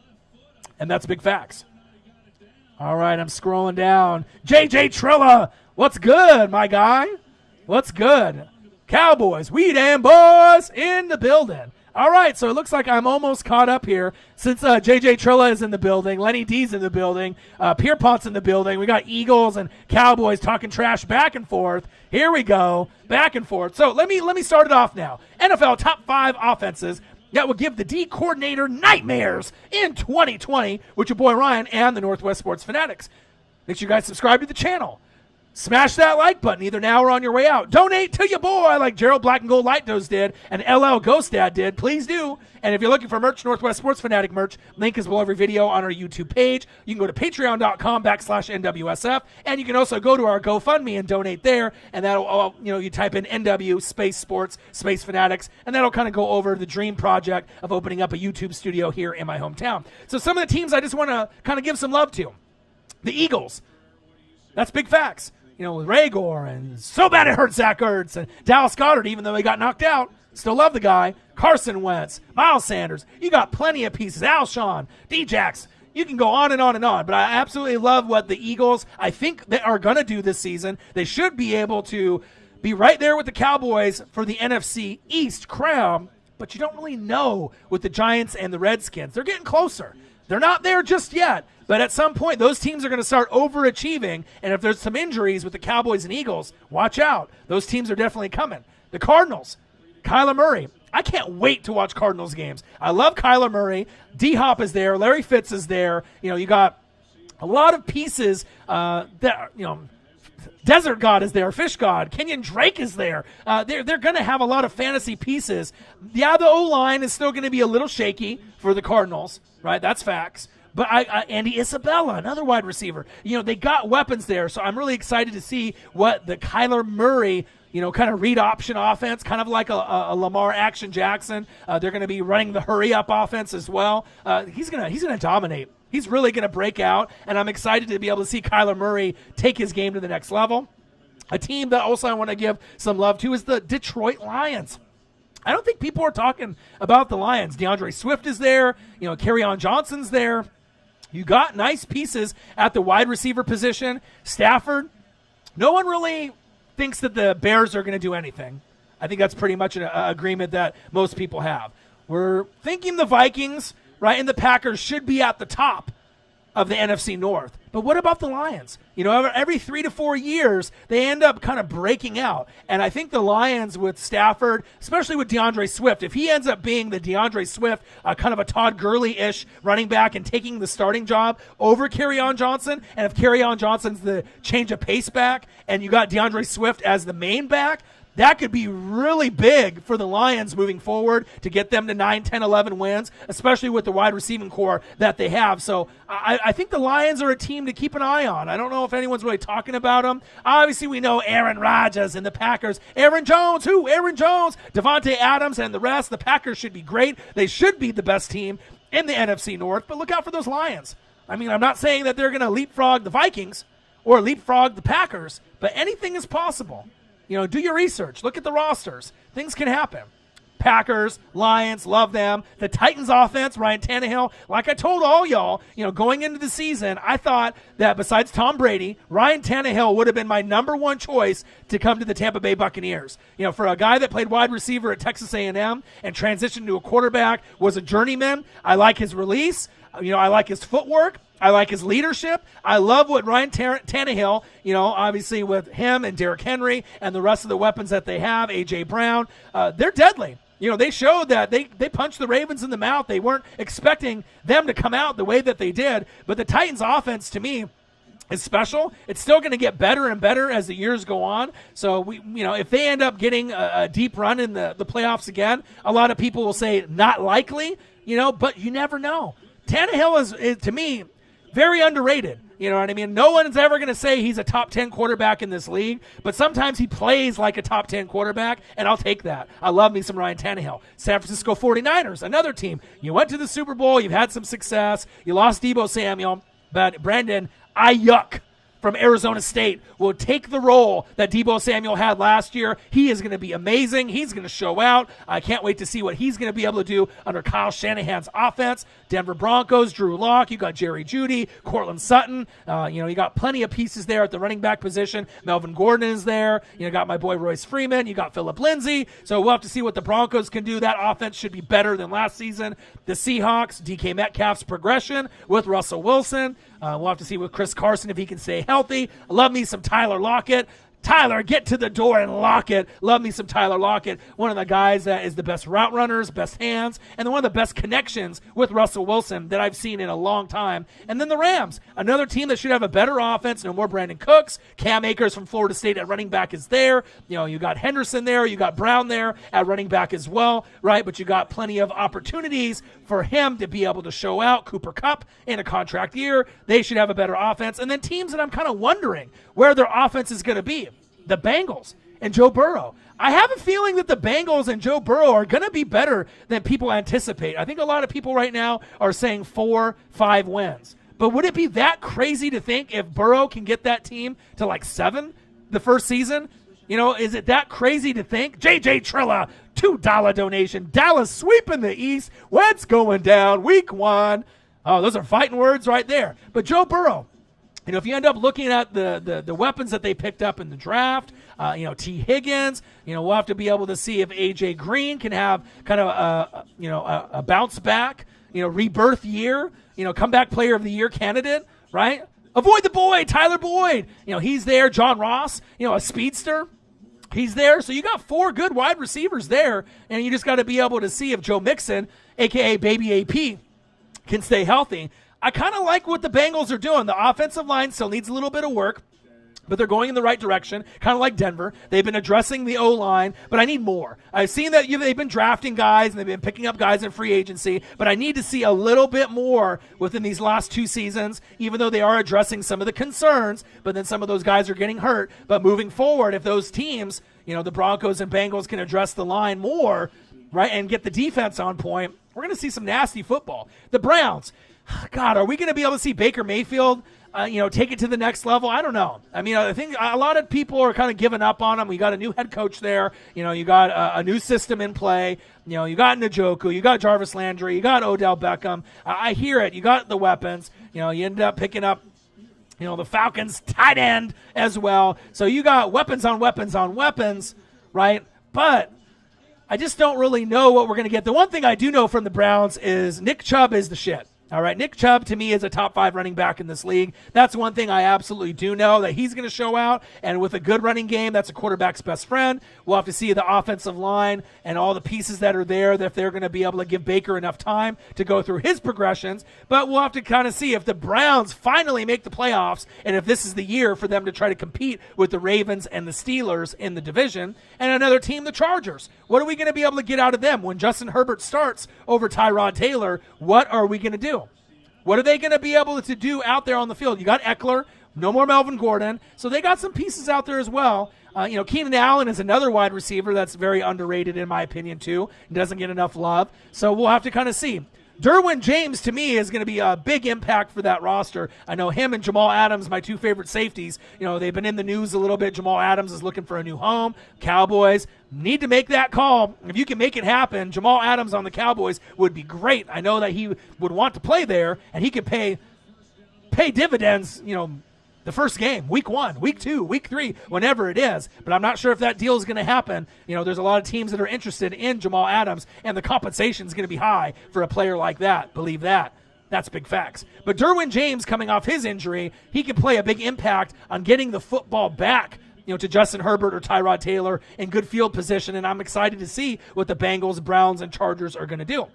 And that's big facts. All right, I'm scrolling down. JJ Trilla, what's good, my guy? What's good? Cowboys, we damn boys in the building. All right, so it looks like I'm almost caught up here since J.J. Trilla is in the building, Lenny D's in the building, Pierpont's in the building. We got Eagles and Cowboys talking trash back and forth. Here we go, back and forth. So let me start it off now. NFL top 5 offenses that will give the D coordinator nightmares in 2020 with your boy Ryan and the Northwest Sports Fanatics. Make sure you guys subscribe to the channel. Smash that like button either now or on your way out. Donate to your boy like Gerald Black and Gold Light Dose did and LL Ghost Dad did. Please do. And if you're looking for merch, Northwest Sports Fanatic merch, link is below every video on our YouTube page. You can go to patreon.com/NWSF, and you can also go to our GoFundMe and donate there. And that'll, you type in NW space sports space fanatics, and that'll kind of go over the dream project of opening up a YouTube studio here in my hometown. So some of the teams I just want to kind of give some love to. The Eagles. That's big facts. With Rager and so bad it hurt Zach Ertz and Dallas Goedert, even though he got knocked out. Still love the guy. Carson Wentz, Miles Sanders. You got plenty of pieces. Alshon, D-Jax. You can go on and on and on. But I absolutely love what the Eagles, I think, they are going to do this season. They should be able to be right there with the Cowboys for the NFC East crown. But you don't really know with the Giants and the Redskins. They're getting closer. They're not there just yet, but at some point, those teams are going to start overachieving, and if there's some injuries with the Cowboys and Eagles, watch out. Those teams are definitely coming. The Cardinals, Kyler Murray. I can't wait to watch Cardinals games. I love Kyler Murray. D-Hop is there. Larry Fitz is there. You got a lot of pieces that, Desert God is there, Fish God, Kenyon Drake is there. They're going to have a lot of fantasy pieces. Yeah, the O-line is still going to be a little shaky for the Cardinals, right? That's facts. But Andy Isabella, another wide receiver. They got weapons there, so I'm really excited to see what the Kyler Murray, kind of read option offense, kind of like a Lamar Action Jackson. They're going to be running the hurry-up offense as well. He's gonna dominate. He's really going to break out, and I'm excited to be able to see Kyler Murray take his game to the next level. A team that also I want to give some love to is the Detroit Lions. I don't think people are talking about the Lions. DeAndre Swift is there. Kerryon Johnson's there. You got nice pieces at the wide receiver position. Stafford, no one really thinks that the Bears are going to do anything. I think that's pretty much an agreement that most people have. We're thinking the Vikings, right, and the Packers should be at the top of the NFC North. But what about the Lions? Every 3 to 4 years, they end up kind of breaking out. And I think the Lions with Stafford, especially with DeAndre Swift, if he ends up being the DeAndre Swift, kind of a Todd Gurley-ish running back and taking the starting job over Kerryon Johnson, and if Kerryon Johnson's the change of pace back and you got DeAndre Swift as the main back, that could be really big for the Lions moving forward to get them to 9, 10, 11 wins, especially with the wide receiving core that they have. So I think the Lions are a team to keep an eye on. I don't know if anyone's really talking about them. Obviously, we know Aaron Rodgers and the Packers. Aaron Jones, who? Aaron Jones, Devontae Adams, and the rest. The Packers should be great. They should be the best team in the NFC North, but look out for those Lions. I mean, I'm not saying that they're going to leapfrog the Vikings or leapfrog the Packers, but anything is possible. Do your research. Look at the rosters. Things can happen. Packers, Lions, love them. The Titans offense, Ryan Tannehill. Like I told all y'all, going into the season, I thought that besides Tom Brady, Ryan Tannehill would have been my number one choice to come to the Tampa Bay Buccaneers. For a guy that played wide receiver at Texas A&M and transitioned to a quarterback, was a journeyman. I like his release. I like his footwork. I like his leadership. I love what Ryan Tannehill, obviously with him and Derrick Henry and the rest of the weapons that they have, A.J. Brown, they're deadly. They showed that they punched the Ravens in the mouth. They weren't expecting them to come out the way that they did. But the Titans offense, to me, is special. It's still going to get better and better as the years go on. So, if they end up getting a deep run in the playoffs again, a lot of people will say not likely, but you never know. Tannehill is to me, very underrated. You know what I mean? No one's ever going to say he's a top 10 quarterback in this league, but sometimes he plays like a top 10 quarterback, and I'll take that. I love me some Ryan Tannehill. San Francisco 49ers, another team. You went to the Super Bowl. You've had some success. You lost Deebo Samuel, but Brandon Ayuk from Arizona State will take the role that Deebo Samuel had last year. He is going to be amazing. He's going to show out. I can't wait to see what he's going to be able to do under Kyle Shanahan's offense. Denver Broncos, Drew Lock. You got Jerry Jeudy, Cortland Sutton. You got plenty of pieces there at the running back position. Melvin Gordon is there. You got my boy Royce Freeman. You got Phillip Lindsay. So we'll have to see what the Broncos can do. That offense should be better than last season. The Seahawks, DK Metcalf's progression with Russell Wilson. We'll have to see with Chris Carson if he can stay healthy. Love me some Tyler Lockett. Tyler, get to the door and lock it. Love me some Tyler Lockett. One of the guys that is the best route runners, best hands, and one of the best connections with Russell Wilson that I've seen in a long time. And then the Rams, another team that should have a better offense. No more Brandon Cooks. Cam Akers from Florida State at running back is there. You got Henderson there. You got Brown there at running back as well, right? But you got plenty of opportunities for him to be able to show out. Cooper Kupp in a contract year. They should have a better offense. And then teams that I'm kind of wondering where their offense is going to be. The Bengals and Joe Burrow. I have a feeling that the Bengals and Joe Burrow are going to be better than people anticipate. I think a lot of people right now are saying 4-5 wins. But would it be that crazy to think if Burrow can get that team to like 7 the first season? Is it that crazy to think? J.J. Trilla, $2 donation. Dallas sweeping the East. What's going down? Week 1. Oh, those are fighting words right there. But Joe Burrow, if you end up looking at the weapons that they picked up in the draft, T. Higgins, we'll have to be able to see if A.J. Green can have kind of a bounce back, rebirth year, comeback player of the year candidate, right? Avoid the Boyd, Tyler Boyd. He's there. John Ross, a speedster. He's there, so you got 4 good wide receivers there, and you just got to be able to see if Joe Mixon, a.k.a. Baby AP, can stay healthy. I kind of like what the Bengals are doing. The offensive line still needs a little bit of work, but they're going in the right direction, kind of like Denver. They've been addressing the O-line, but I need more. I've seen that they've been drafting guys, and they've been picking up guys in free agency, but I need to see a little bit more within these last 2 seasons, even though they are addressing some of the concerns, but then some of those guys are getting hurt. But moving forward, if those teams, the Broncos and Bengals can address the line more, right, and get the defense on point, we're going to see some nasty football. The Browns, God, are we going to be able to see Baker Mayfield take it to the next level? I don't know. I mean, I think a lot of people are kind of giving up on him. We got a new head coach there. You got a new system in play. You got Njoku. You got Jarvis Landry. You got Odell Beckham. I hear it. You got the weapons. You ended up picking up, the Falcons tight end as well. So you got weapons on weapons on weapons, right? But I just don't really know what we're going to get. The one thing I do know from the Browns is Nick Chubb is the shit. All right, Nick Chubb, to me, is a top 5 running back in this league. That's one thing I absolutely do know, that he's going to show out. And with a good running game, that's a quarterback's best friend. We'll have to see the offensive line and all the pieces that are there, that if they're going to be able to give Baker enough time to go through his progressions. But we'll have to kind of see if the Browns finally make the playoffs, and if this is the year for them to try to compete with the Ravens and the Steelers in the division. And another team, the Chargers. What are we going to be able to get out of them? When Justin Herbert starts over Tyrod Taylor, what are we going to do? What are they going to be able to do out there on the field? You got Eckler, no more Melvin Gordon, so they got some pieces out there as well. Keenan Allen is another wide receiver that's very underrated in my opinion too. He doesn't get enough love, so we'll have to kind of see. Derwin James, to me, is going to be a big impact for that roster. I know him and Jamal Adams, my 2 favorite safeties. They've been in the news a little bit. Jamal Adams is looking for a new home. Cowboys need to make that call. If you can make it happen, Jamal Adams on the Cowboys would be great. I know that he would want to play there, and he could pay dividends, the first game, week 1, week 2, week 3, whenever it is. But I'm not sure if that deal is going to happen. There's a lot of teams that are interested in Jamal Adams, and the compensation is going to be high for a player like that. Believe that. That's big facts. But Derwin James, coming off his injury, he can play a big impact on getting the football back, to Justin Herbert or Tyrod Taylor in good field position, and I'm excited to see what the Bengals, Browns, and Chargers are going to do.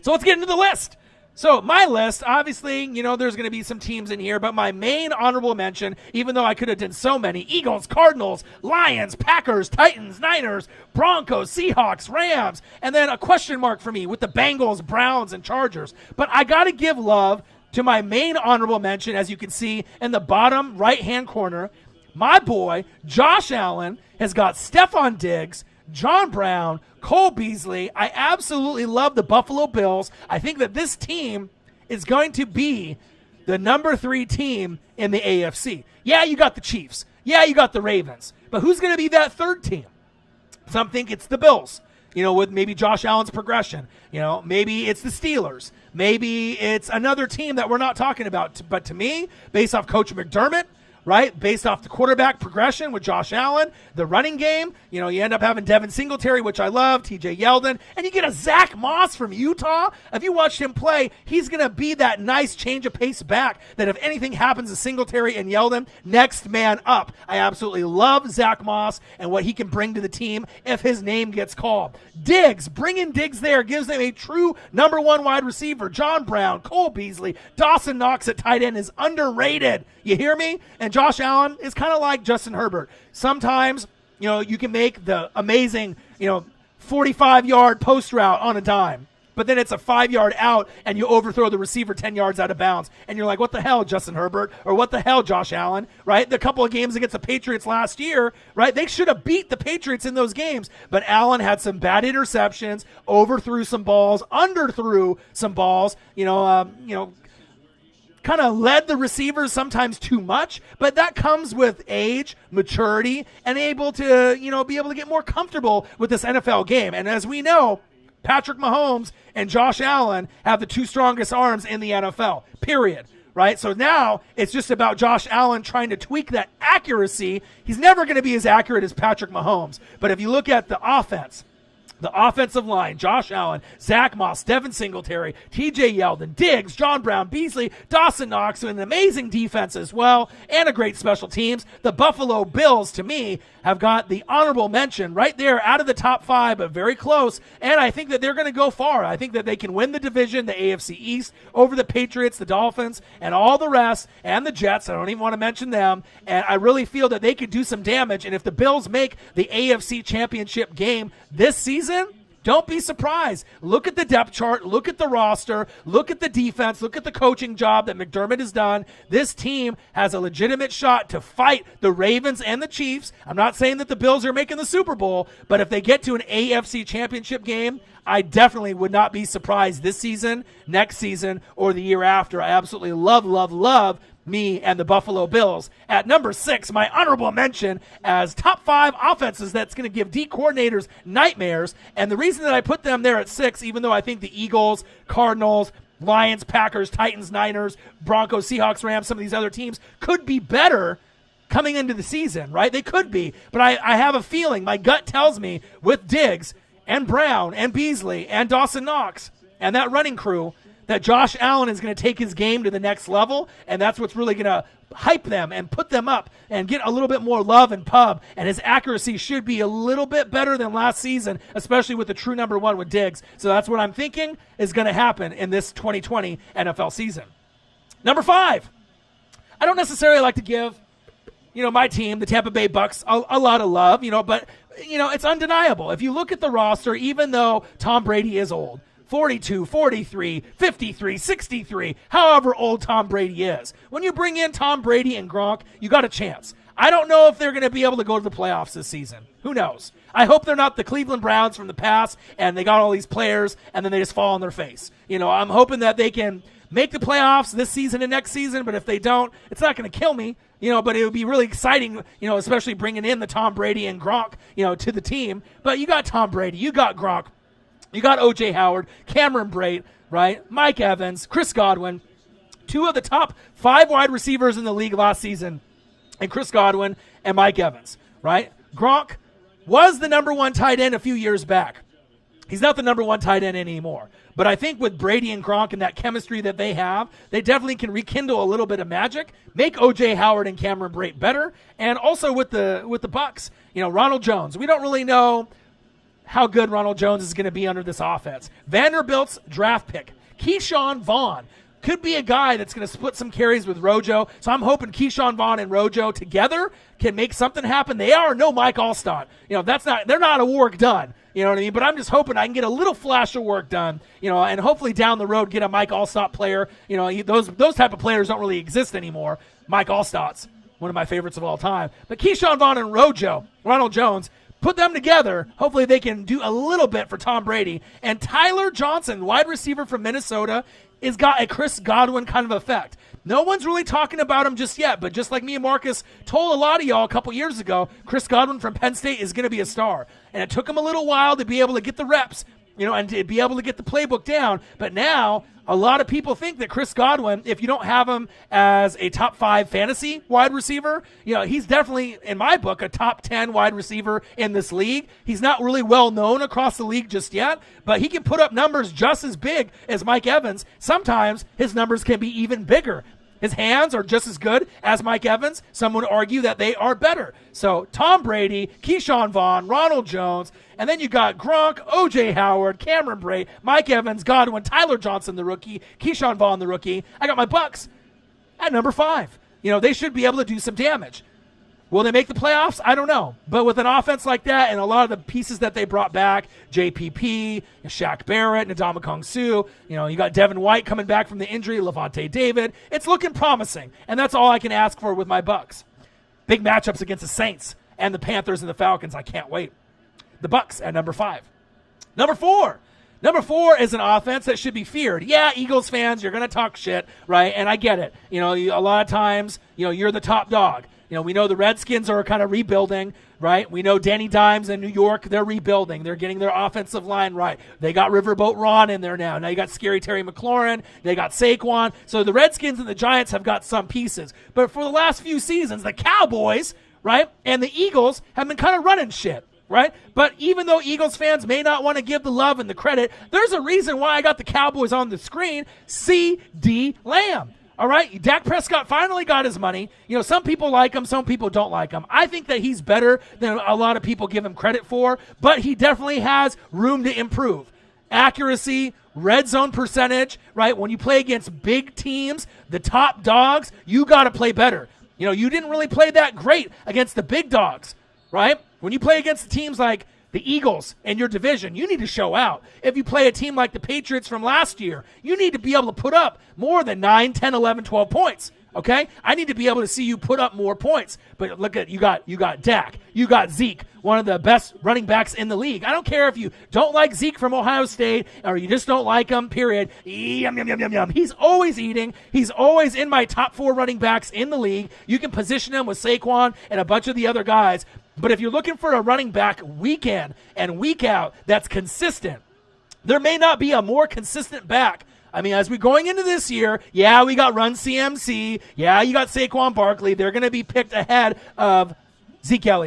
So let's get into the list. So my list, obviously, there's going to be some teams in here, but my main honorable mention, even though I could have done so many, Eagles, Cardinals, Lions, Packers, Titans, Niners, Broncos, Seahawks, Rams, and then a question mark for me with the Bengals, Browns, and Chargers. But I got to give love to my main honorable mention, as you can see in the bottom right-hand corner. My boy, Josh Allen, has got Stephon Diggs, John Brown, Cole Beasley. I absolutely love the Buffalo Bills. I think that this team is going to be the number 3 team in the AFC. Yeah, you got the Chiefs. Yeah, you got the Ravens. But who's going to be that 3rd team? Some think it's the Bills, with maybe Josh Allen's progression. Maybe it's the Steelers. Maybe it's another team that we're not talking about. But to me, based off Coach McDermott, right, based off the quarterback progression with Josh Allen, the running game, you end up having Devin Singletary, which I love, TJ Yeldon, and you get a Zach Moss from Utah. If you watched him play, he's going to be that nice change of pace back that if anything happens to Singletary and Yeldon, next man up. I absolutely love Zach Moss and what he can bring to the team if his name gets called. Diggs, bringing Diggs there gives them a true number 1 wide receiver. John Brown, Cole Beasley, Dawson Knox at tight end is underrated. You hear me? And Josh Allen is kind of like Justin Herbert. Sometimes, you can make the amazing, 45-yard post route on a dime, but then it's a 5-yard out and you overthrow the receiver 10 yards out of bounds. And you're like, what the hell, Justin Herbert? Or what the hell, Josh Allen? Right? The couple of games against the Patriots last year, right? They should have beat the Patriots in those games. But Allen had some bad interceptions, overthrew some balls, underthrew some balls, kind of led the receivers sometimes too much, but that comes with age, maturity, and able to, be able to get more comfortable with this NFL game. And as we know, Patrick Mahomes and Josh Allen have the 2 strongest arms in the NFL, period. Right? So now it's just about Josh Allen trying to tweak that accuracy. He's never going to be as accurate as Patrick Mahomes. But if you look at the offense, The offensive line, Josh Allen, Zach Moss, Devin Singletary, TJ Yeldon, Diggs, John Brown, Beasley, Dawson Knox, with an amazing defense as well, and a great special teams. The Buffalo Bills, to me, have got the honorable mention right there out of the top 5, but very close, and I think that they're going to go far. I think that they can win the division, the AFC East, over the Patriots, the Dolphins, and all the rest, and the Jets. I don't even want to mention them, and I really feel that they could do some damage, and if the Bills make the AFC Championship game this season, don't be surprised. Look at the depth chart. Look at the roster. Look at the defense. Look at the coaching job that McDermott has done. This team has a legitimate shot to fight the Ravens and the Chiefs. I'm not saying that the Bills are making the Super Bowl, but if they get to an AFC Championship game, I definitely would not be surprised this season, next season, or the year after. I absolutely love me and the Buffalo Bills. At number 6, my honorable mention as top 5 offenses that's going to give D coordinators nightmares. And the reason that I put them there at 6, even though I think the Eagles, Cardinals, Lions, Packers, Titans, Niners, Broncos, Seahawks, Rams, some of these other teams could be better coming into the season, right? They could be. But I have a feeling, my gut tells me, with Diggs and Brown and Beasley and Dawson Knox and that running crew, that Josh Allen is going to take his game to the next level, and that's what's really going to hype them and put them up and get a little bit more love and pub, and his accuracy should be a little bit better than last season, especially with the true number 1 with Diggs. So that's what I'm thinking is going to happen in this 2020 NFL season. Number 5, I don't necessarily like to give, my team, the Tampa Bay Bucks, a lot of love, but, it's undeniable. If you look at the roster, even though Tom Brady is old, 42, 43, 53, 63, however old Tom Brady is. When you bring in Tom Brady and Gronk, you got a chance. I don't know if they're going to be able to go to the playoffs this season. Who knows? I hope they're not the Cleveland Browns from the past and they got all these players and then they just fall on their face. I'm hoping that they can make the playoffs this season and next season, but if they don't, it's not going to kill me. But it would be really exciting, especially bringing in the Tom Brady and Gronk, to the team. But you got Tom Brady, you got Gronk, you got O.J. Howard, Cameron Brate, right? Mike Evans, Chris Godwin, 2 of the top 5 wide receivers in the league last season, and Chris Godwin and Mike Evans, right? Gronk was the number 1 tight end a few years back. He's not the number 1 tight end anymore. But I think with Brady and Gronk and that chemistry that they have, they definitely can rekindle a little bit of magic, make O.J. Howard and Cameron Brate better, and also with the Bucks, Ronald Jones. We don't really know how good Ronald Jones is going to be under this offense. Vanderbilt's draft pick, Keyshawn Vaughn, could be a guy that's going to split some carries with Rojo. So I'm hoping Keyshawn Vaughn and Rojo together can make something happen. They are no Mike Allstott. They're not a work done. You know what I mean? But I'm just hoping I can get a little flash of work done, and hopefully down the road get a Mike Allstott player. Those type of players don't really exist anymore. Mike Allstott's one of my favorites of all time. But Keyshawn Vaughn and Rojo, Ronald Jones, put them together. Hopefully they can do a little bit for Tom Brady. And Tyler Johnson, wide receiver from Minnesota, has got a Chris Godwin kind of effect. No one's really talking about him just yet, but just like me and Marcus told a lot of y'all a couple years ago, Chris Godwin from Penn State is going to be a star. And it took him a little while to be able to get the reps, and to be able to get the playbook down. But now a lot of people think that Chris Godwin, if you don't have him as a top 5 fantasy wide receiver, he's definitely, in my book, a top 10 wide receiver in this league. He's not really well known across the league just yet, but he can put up numbers just as big as Mike Evans. Sometimes his numbers can be even bigger. His hands are just as good as Mike Evans. Some would argue that they are better. So Tom Brady, Keyshawn Vaughn, Ronald Jones, and then you got Gronk, O.J. Howard, Cameron Brate, Mike Evans, Godwin, Tyler Johnson, the rookie, Keyshawn Vaughn, the rookie. I got my Bucks at number 5. They should be able to do some damage. Will they make the playoffs? I don't know. But with an offense like that and a lot of the pieces that they brought back, JPP, Shaq Barrett, Ndamukong Suh, you got Devin White coming back from the injury, Levante David. It's looking promising, and that's all I can ask for with my Bucks. Big matchups against the Saints and the Panthers and the Falcons. I can't wait. The Bucks at number 5. Number 4. Number 4 is an offense that should be feared. Yeah, Eagles fans, you're going to talk shit, right? And I get it. A lot of times, you're the top dog. We know the Redskins are kind of rebuilding, right? We know Danny Dimes in New York, they're rebuilding. They're getting their offensive line right. They got Riverboat Ron in there now. Now you got Scary Terry McLaurin. They got Saquon. So the Redskins and the Giants have got some pieces. But for the last few seasons, the Cowboys, right, and the Eagles have been kind of running shit. right? But even though Eagles fans may not want to give the love and the credit, there's a reason why I got the Cowboys on the screen. C.D. Lamb. All right, Dak Prescott finally got his money. Some people like him, some people don't like him. I think that he's better than a lot of people give him credit for, but he definitely has room to improve. Accuracy, red zone percentage, right? When you play against big teams, the top dogs, you got to play better. You didn't really play that great against the big dogs, right? When you play against teams like the Eagles in your division, you need to show out. If you play a team like the Patriots from last year, you need to be able to put up more than 9, 10, 11, 12 points, okay? I need to be able to see you put up more points. But look at, you got Dak, you got Zeke, one of the best running backs in the league. I don't care if you don't like Zeke from Ohio State or you just don't like him, period. Yum, yum, yum, yum, yum. He's always eating. He's always in my top 4 running backs in the league. You can position him with Saquon and a bunch of the other guys. But if you're looking for a running back week in and week out that's consistent, there may not be a more consistent back. I mean, as we're going into this year, yeah, we got Run CMC. Yeah, you got Saquon Barkley. They're going to be picked ahead of Ezekiel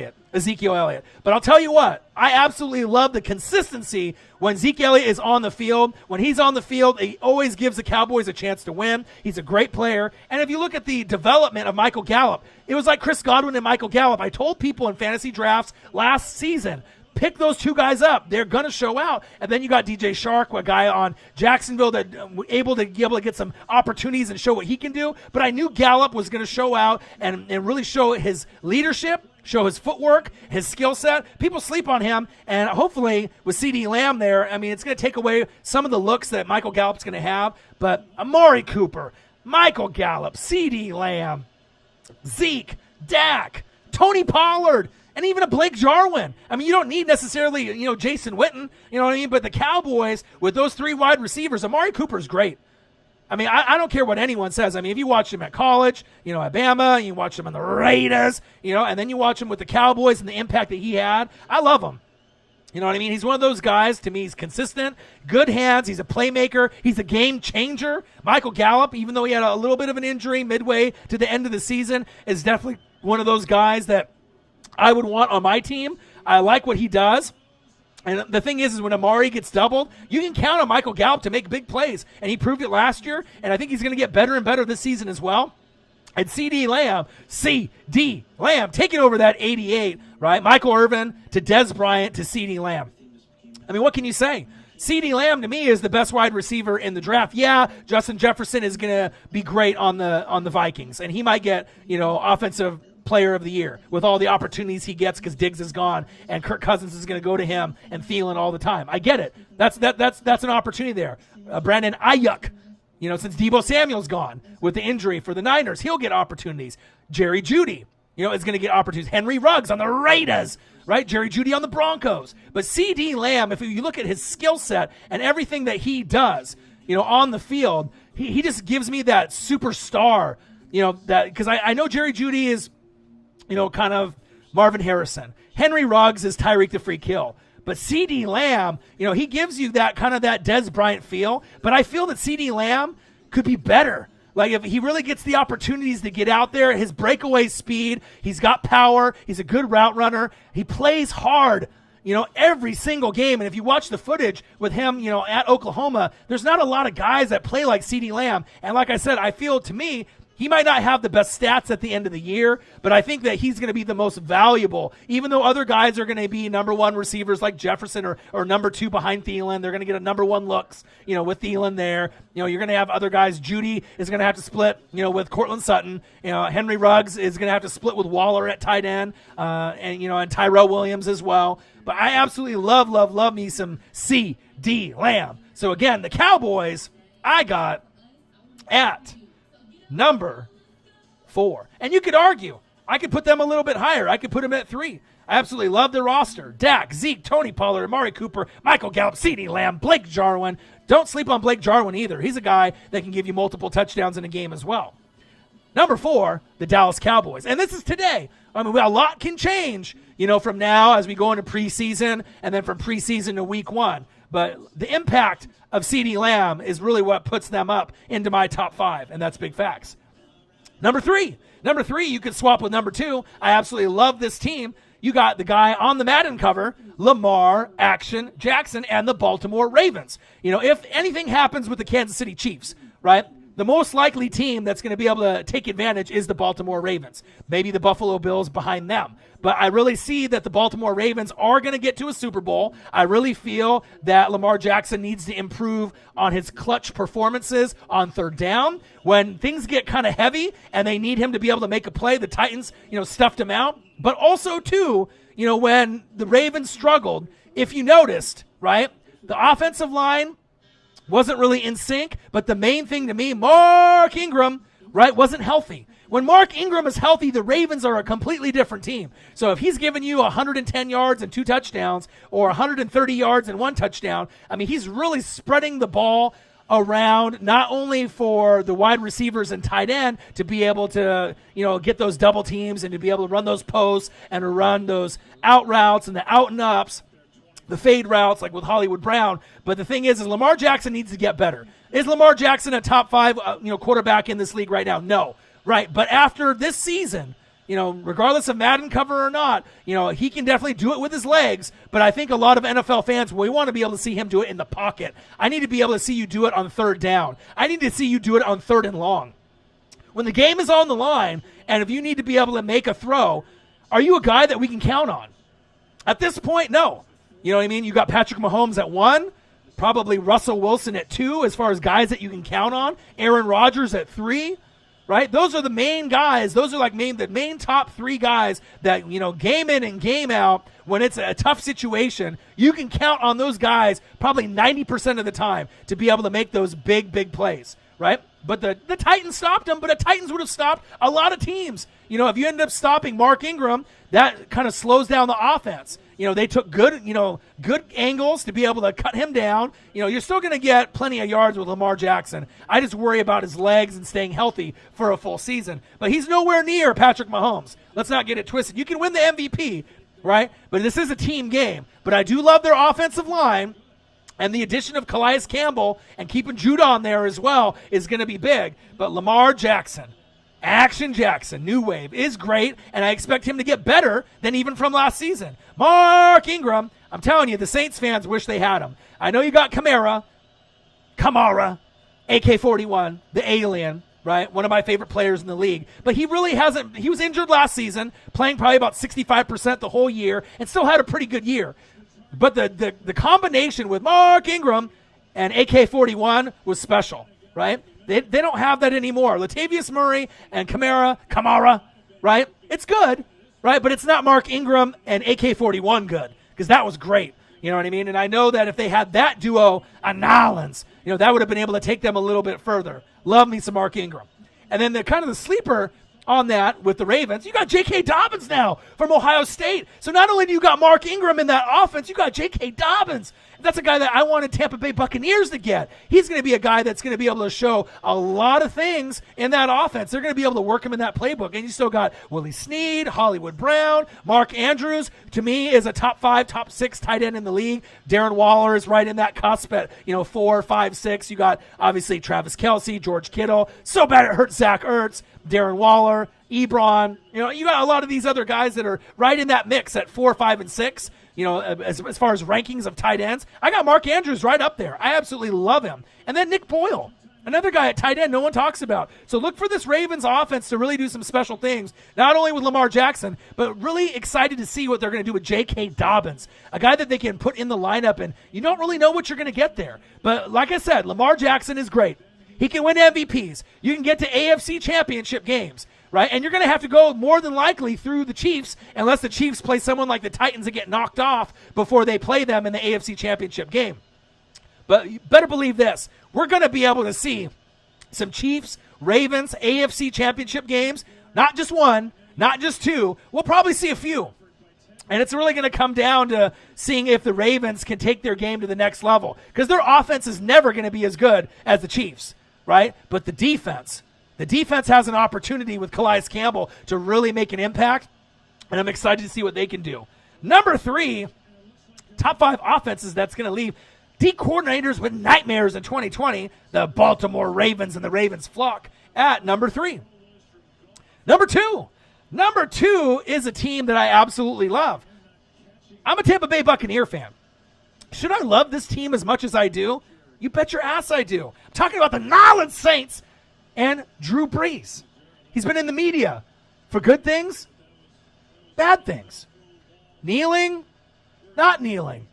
Elliott. But I'll tell you what, I absolutely love the consistency when Zeke Elliott is on the field. When he's on the field, he always gives the Cowboys a chance to win. He's a great player. And if you look at the development of Michael Gallup, it was like Chris Godwin and Michael Gallup. I told people in fantasy drafts last season, pick those two guys up. They're going to show out. And then you got DJ Shark, a guy on Jacksonville that able to get some opportunities and show what he can do. But I knew Gallup was going to show out and really show his leadership, show his footwork, his skill set. People sleep on him, and hopefully with C.D. Lamb there, I mean, it's going to take away some of the looks that Michael Gallup's going to have. But Amari Cooper, Michael Gallup, C.D. Lamb, Zeke, Dak, Tony Pollard, and even a Blake Jarwin. I mean, you don't need necessarily, Jason Witten, you know what I mean? But the Cowboys, with those 3 wide receivers, Amari Cooper's great. I mean, I don't care what anyone says. I mean, if you watch him at college, at Bama, you watch him on the Raiders, and then you watch him with the Cowboys and the impact that he had, I love him. You know what I mean? He's one of those guys, to me, he's consistent, good hands, he's a playmaker, he's a game changer. Michael Gallup, even though he had a little bit of an injury midway to the end of the season, is definitely one of those guys that I would want on my team. I like what he does. And the thing is when Amari gets doubled, you can count on Michael Gallup to make big plays. And he proved it last year, and I think he's going to get better and better this season as well. And C.D. Lamb, taking over that 88, right? Michael Irvin to Dez Bryant to C.D. Lamb. I mean, what can you say? C.D. Lamb, to me, is the best wide receiver in the draft. Yeah, Justin Jefferson is going to be great on the Vikings, and he might get, offensive player of the year with all the opportunities he gets because Diggs is gone and Kirk Cousins is going to go to him and Thielen all the time. I get it. That's an opportunity there. Brandon Ayuk, since Deebo Samuel's gone with the injury for the Niners, he'll get opportunities. Jerry Jeudy, is going to get opportunities. Henry Ruggs on the Raiders, right? Jerry Jeudy on the Broncos. But C.D. Lamb, if you look at his skill set and everything that he does, on the field, he just gives me that superstar, that because I know Jerry Jeudy is, kind of Marvin Harrison. Henry Ruggs is Tyreek the Freak Hill. But C.D. Lamb, he gives you that kind of that Dez Bryant feel. But I feel that C.D. Lamb could be better. Like if he really gets the opportunities to get out there, his breakaway speed, he's got power, he's a good route runner, he plays hard, every single game. And if you watch the footage with him, at Oklahoma, there's not a lot of guys that play like C.D. Lamb. And like I said, I feel to me, he might not have the best stats at the end of the year, but I think that he's going to be the most valuable, even though other guys are going to be number 1 receivers like Jefferson or number 2 behind Thielen. They're going to get a number 1 looks, with Thielen there. You're going to have other guys. Judy is going to have to split, with Cortland Sutton. Henry Ruggs is going to have to split with Waller at tight end, and Tyrell Williams as well. But I absolutely love me some C.D. Lamb. So again, the Cowboys I got at number 4. And you could argue, I could put them a little bit higher. I could put them at 3. I absolutely love the roster. Dak, Zeke, Tony Pollard, Amari Cooper, Michael Gallup, C.D. Lamb, Blake Jarwin. Don't sleep on Blake Jarwin either. He's a guy that can give you multiple touchdowns in a game as well. Number 4, the Dallas Cowboys. And this is today. I mean, a lot can change, from now as we go into preseason and then from preseason to week 1. But the impact of C.D. Lamb is really what puts them up into my top 5, and that's big facts. Number 3, you could swap with number 2. I absolutely love this team. you got the guy on the Madden cover, Lamar Action Jackson, and the Baltimore Ravens. If anything happens with the Kansas City Chiefs, right, the most likely team that's going to be able to take advantage is the Baltimore Ravens. Maybe the Buffalo Bills behind them. But I really see that the Baltimore Ravens are going to get to a Super Bowl. I really feel that Lamar Jackson needs to improve on his clutch performances on third down. When things get kind of heavy and they need him to be able to make a play, the Titans, stuffed him out. But also, too, when the Ravens struggled, if you noticed, right, the offensive line wasn't really in sync, but the main thing to me, Mark Ingram, right, wasn't healthy. When Mark Ingram is healthy, the Ravens are a completely different team. So if he's giving you 110 yards and 2 touchdowns or 130 yards and 1 touchdown, he's really spreading the ball around, not only for the wide receivers and tight end to be able to, get those double teams and to be able to run those posts and to run those out routes and the out and ups, the fade routes like with Hollywood Brown. But the thing is Lamar Jackson needs to get better. Is Lamar Jackson a top 5 quarterback in this league right now? No. Right. But after this season, regardless of Madden cover or not, he can definitely do it with his legs. But I think a lot of NFL fans, we want to be able to see him do it in the pocket. I need to be able to see you do it on third down. I need to see you do it on third and long. When the game is on the line, and if you need to be able to make a throw, are you a guy that we can count on? At this point, no. You know what I mean? You got Patrick Mahomes at 1, probably Russell Wilson at 2 as far as guys that you can count on, Aaron Rodgers at 3, right? Those are the main guys. Those are like the main top 3 guys that, game in and game out, when it's a tough situation, you can count on those guys probably 90% of the time to be able to make those big, big plays, right? But the Titans stopped them, but the Titans would have stopped a lot of teams. If you end up stopping Mark Ingram, that kind of slows down the offense. They took good angles to be able to cut him down. You're still going to get plenty of yards with Lamar Jackson. I just worry about his legs and staying healthy for a full season. But he's nowhere near Patrick Mahomes. Let's not get it twisted. You can win the MVP, right? But this is a team game. But I do love their offensive line. And the addition of Calais Campbell and keeping Judon there as well is going to be big. But Lamar Jackson, Action Jackson, new wave, is great, and I expect him to get better than even from last season. Mark Ingram, I'm telling you, the Saints fans wish they had him. I know you got Kamara, AK-41, the alien, right? One of my favorite players in the league. But he really hasn't – he was injured last season, playing probably about 65% the whole year, and still had a pretty good year. But the combination with Mark Ingram and AK-41 was special, right? They don't have that anymore. Latavius Murray and Kamara, right? It's good, right? But it's not Mark Ingram and AK-41 good, because that was great. You know what I mean? And I know that if they had that duo on Nolans, that would have been able to take them a little bit further. Love me some Mark Ingram. And then the sleeper on that with the Ravens, you got J.K. Dobbins now from Ohio State. So not only do you got Mark Ingram in that offense, you got J.K. Dobbins. That's a guy that I wanted Tampa Bay Buccaneers to get. He's going to be a guy that's going to be able to show a lot of things in that offense. They're going to be able to work him in that playbook. And you still got Willie Snead, Hollywood Brown, Mark Andrews, to me is a top 5, top 6 tight end in the league. Darren Waller is right in that cusp at 4, 5, 6. You got obviously Travis Kelce, George Kittle. So bad it hurt Zach Ertz, Darren Waller, Ebron. You got a lot of these other guys that are right in that mix at 4, 5, and 6. As far as rankings of tight ends, I got Mark Andrews right up there. I absolutely love him. And then Nick Boyle, another guy at tight end no one talks about. So look for this Ravens offense to really do some special things, not only with Lamar Jackson, but really excited to see what they're going to do with J.K. Dobbins, a guy that they can put in the lineup, and you don't really know what you're going to get there. But like I said, Lamar Jackson is great. He can win MVPs. You can get to AFC championship games. Right? And you're going to have to go more than likely through the Chiefs, unless the Chiefs play someone like the Titans and get knocked off before they play them in the AFC Championship game. But you better believe this. We're going to be able to see some Chiefs, Ravens, AFC Championship games. Not just one, not just two. We'll probably see a few. And it's really going to come down to seeing if the Ravens can take their game to the next level. Because their offense is never going to be as good as the Chiefs, right? But the defense has an opportunity with Calais Campbell to really make an impact, and I'm excited to see what they can do. Number 3, top 5 offenses that's going to leave D coordinators with nightmares in 2020, the Baltimore Ravens and the Ravens flock at number 3. Number 2, Number 2 is a team that I absolutely love. I'm a Tampa Bay Buccaneer fan. Should I love this team as much as I do? You bet your ass I do. I'm talking about the New Orleans Saints and Drew Brees. He's been in the media for good things, bad things. Kneeling, not kneeling.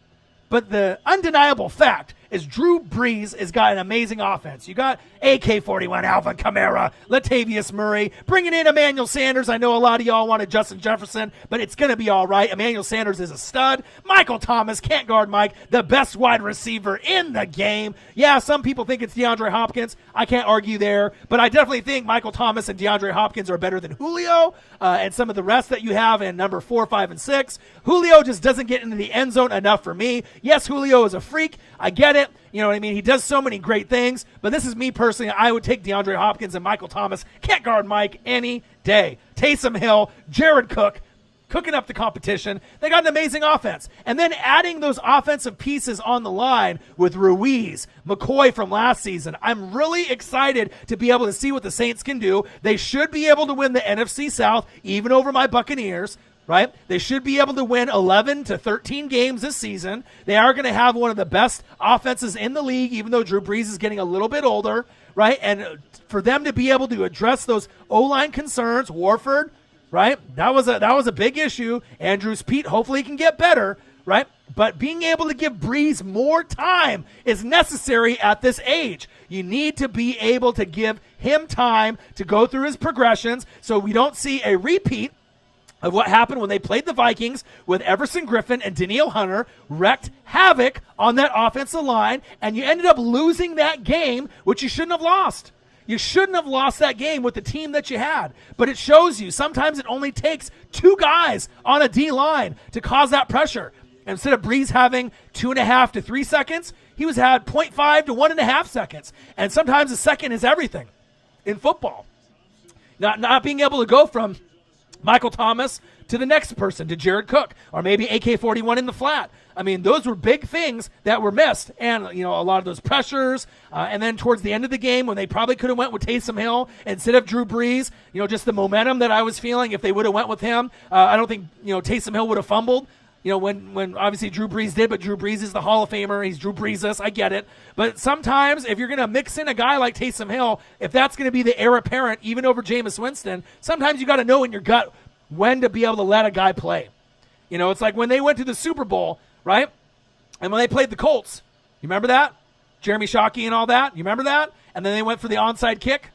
But the undeniable fact is Drew Brees has got an amazing offense. You got AK-41, Alvin Kamara, Latavius Murray, bringing in Emmanuel Sanders. I know a lot of y'all wanted Justin Jefferson, but it's going to be all right. Emmanuel Sanders is a stud. Michael Thomas can't guard Mike, the best wide receiver in the game. Yeah, some people think it's DeAndre Hopkins. I can't argue there, but I definitely think Michael Thomas and DeAndre Hopkins are better than Julio and some of the rest that you have in number 4, 5, and 6. Julio just doesn't get into the end zone enough for me. Yes, Julio is a freak. I get it. You know what I mean? He does so many great things, but this is me personally. I would take DeAndre Hopkins and Michael Thomas. Can't guard Mike any day. Taysom Hill, Jared Cook, cooking up the competition. They got an amazing offense. And then adding those offensive pieces on the line with Ruiz, McCoy from last season. I'm really excited to be able to see what the Saints can do. They should be able to win the NFC South, even over my Buccaneers. Right? They should be able to win 11 to 13 games this season. They are going to have one of the best offenses in the league, even though Drew Brees is getting a little bit older, right? And for them to be able to address those O-line concerns, Warford, right? That was a big issue. Andrews Pete, hopefully he can get better, right? But being able to give Brees more time is necessary at this age. You need to be able to give him time to go through his progressions so we don't see a repeat of what happened when they played the Vikings with Everson Griffin and Danielle Hunter, wreaked havoc on that offensive line, and you ended up losing that game, which you shouldn't have lost. You shouldn't have lost that game with the team that you had. But it shows you sometimes it only takes 2 guys on a D-line to cause that pressure. Instead of Brees having 2.5 to 3 seconds, he had 0.5 to 1.5 seconds. And sometimes a second is everything in football. Not being able to go from Michael Thomas to the next person, to Jared Cook, or maybe AK-41 in the flat. I mean, those were big things that were missed. And, a lot of those pressures. And then towards the end of the game, when they probably could have went with Taysom Hill instead of Drew Brees, just the momentum that I was feeling, if they would have went with him, I don't think, Taysom Hill would have fumbled. When obviously Drew Brees did, but Drew Brees is the Hall of Famer. He's Drew Brees-us. I get it. But sometimes if you're going to mix in a guy like Taysom Hill, if that's going to be the heir apparent, even over Jameis Winston, sometimes you got to know in your gut when to be able to let a guy play. It's like when they went to the Super Bowl, right? And when they played the Colts, you remember that? Jeremy Shockey and all that. You remember that? And then they went for the onside kick,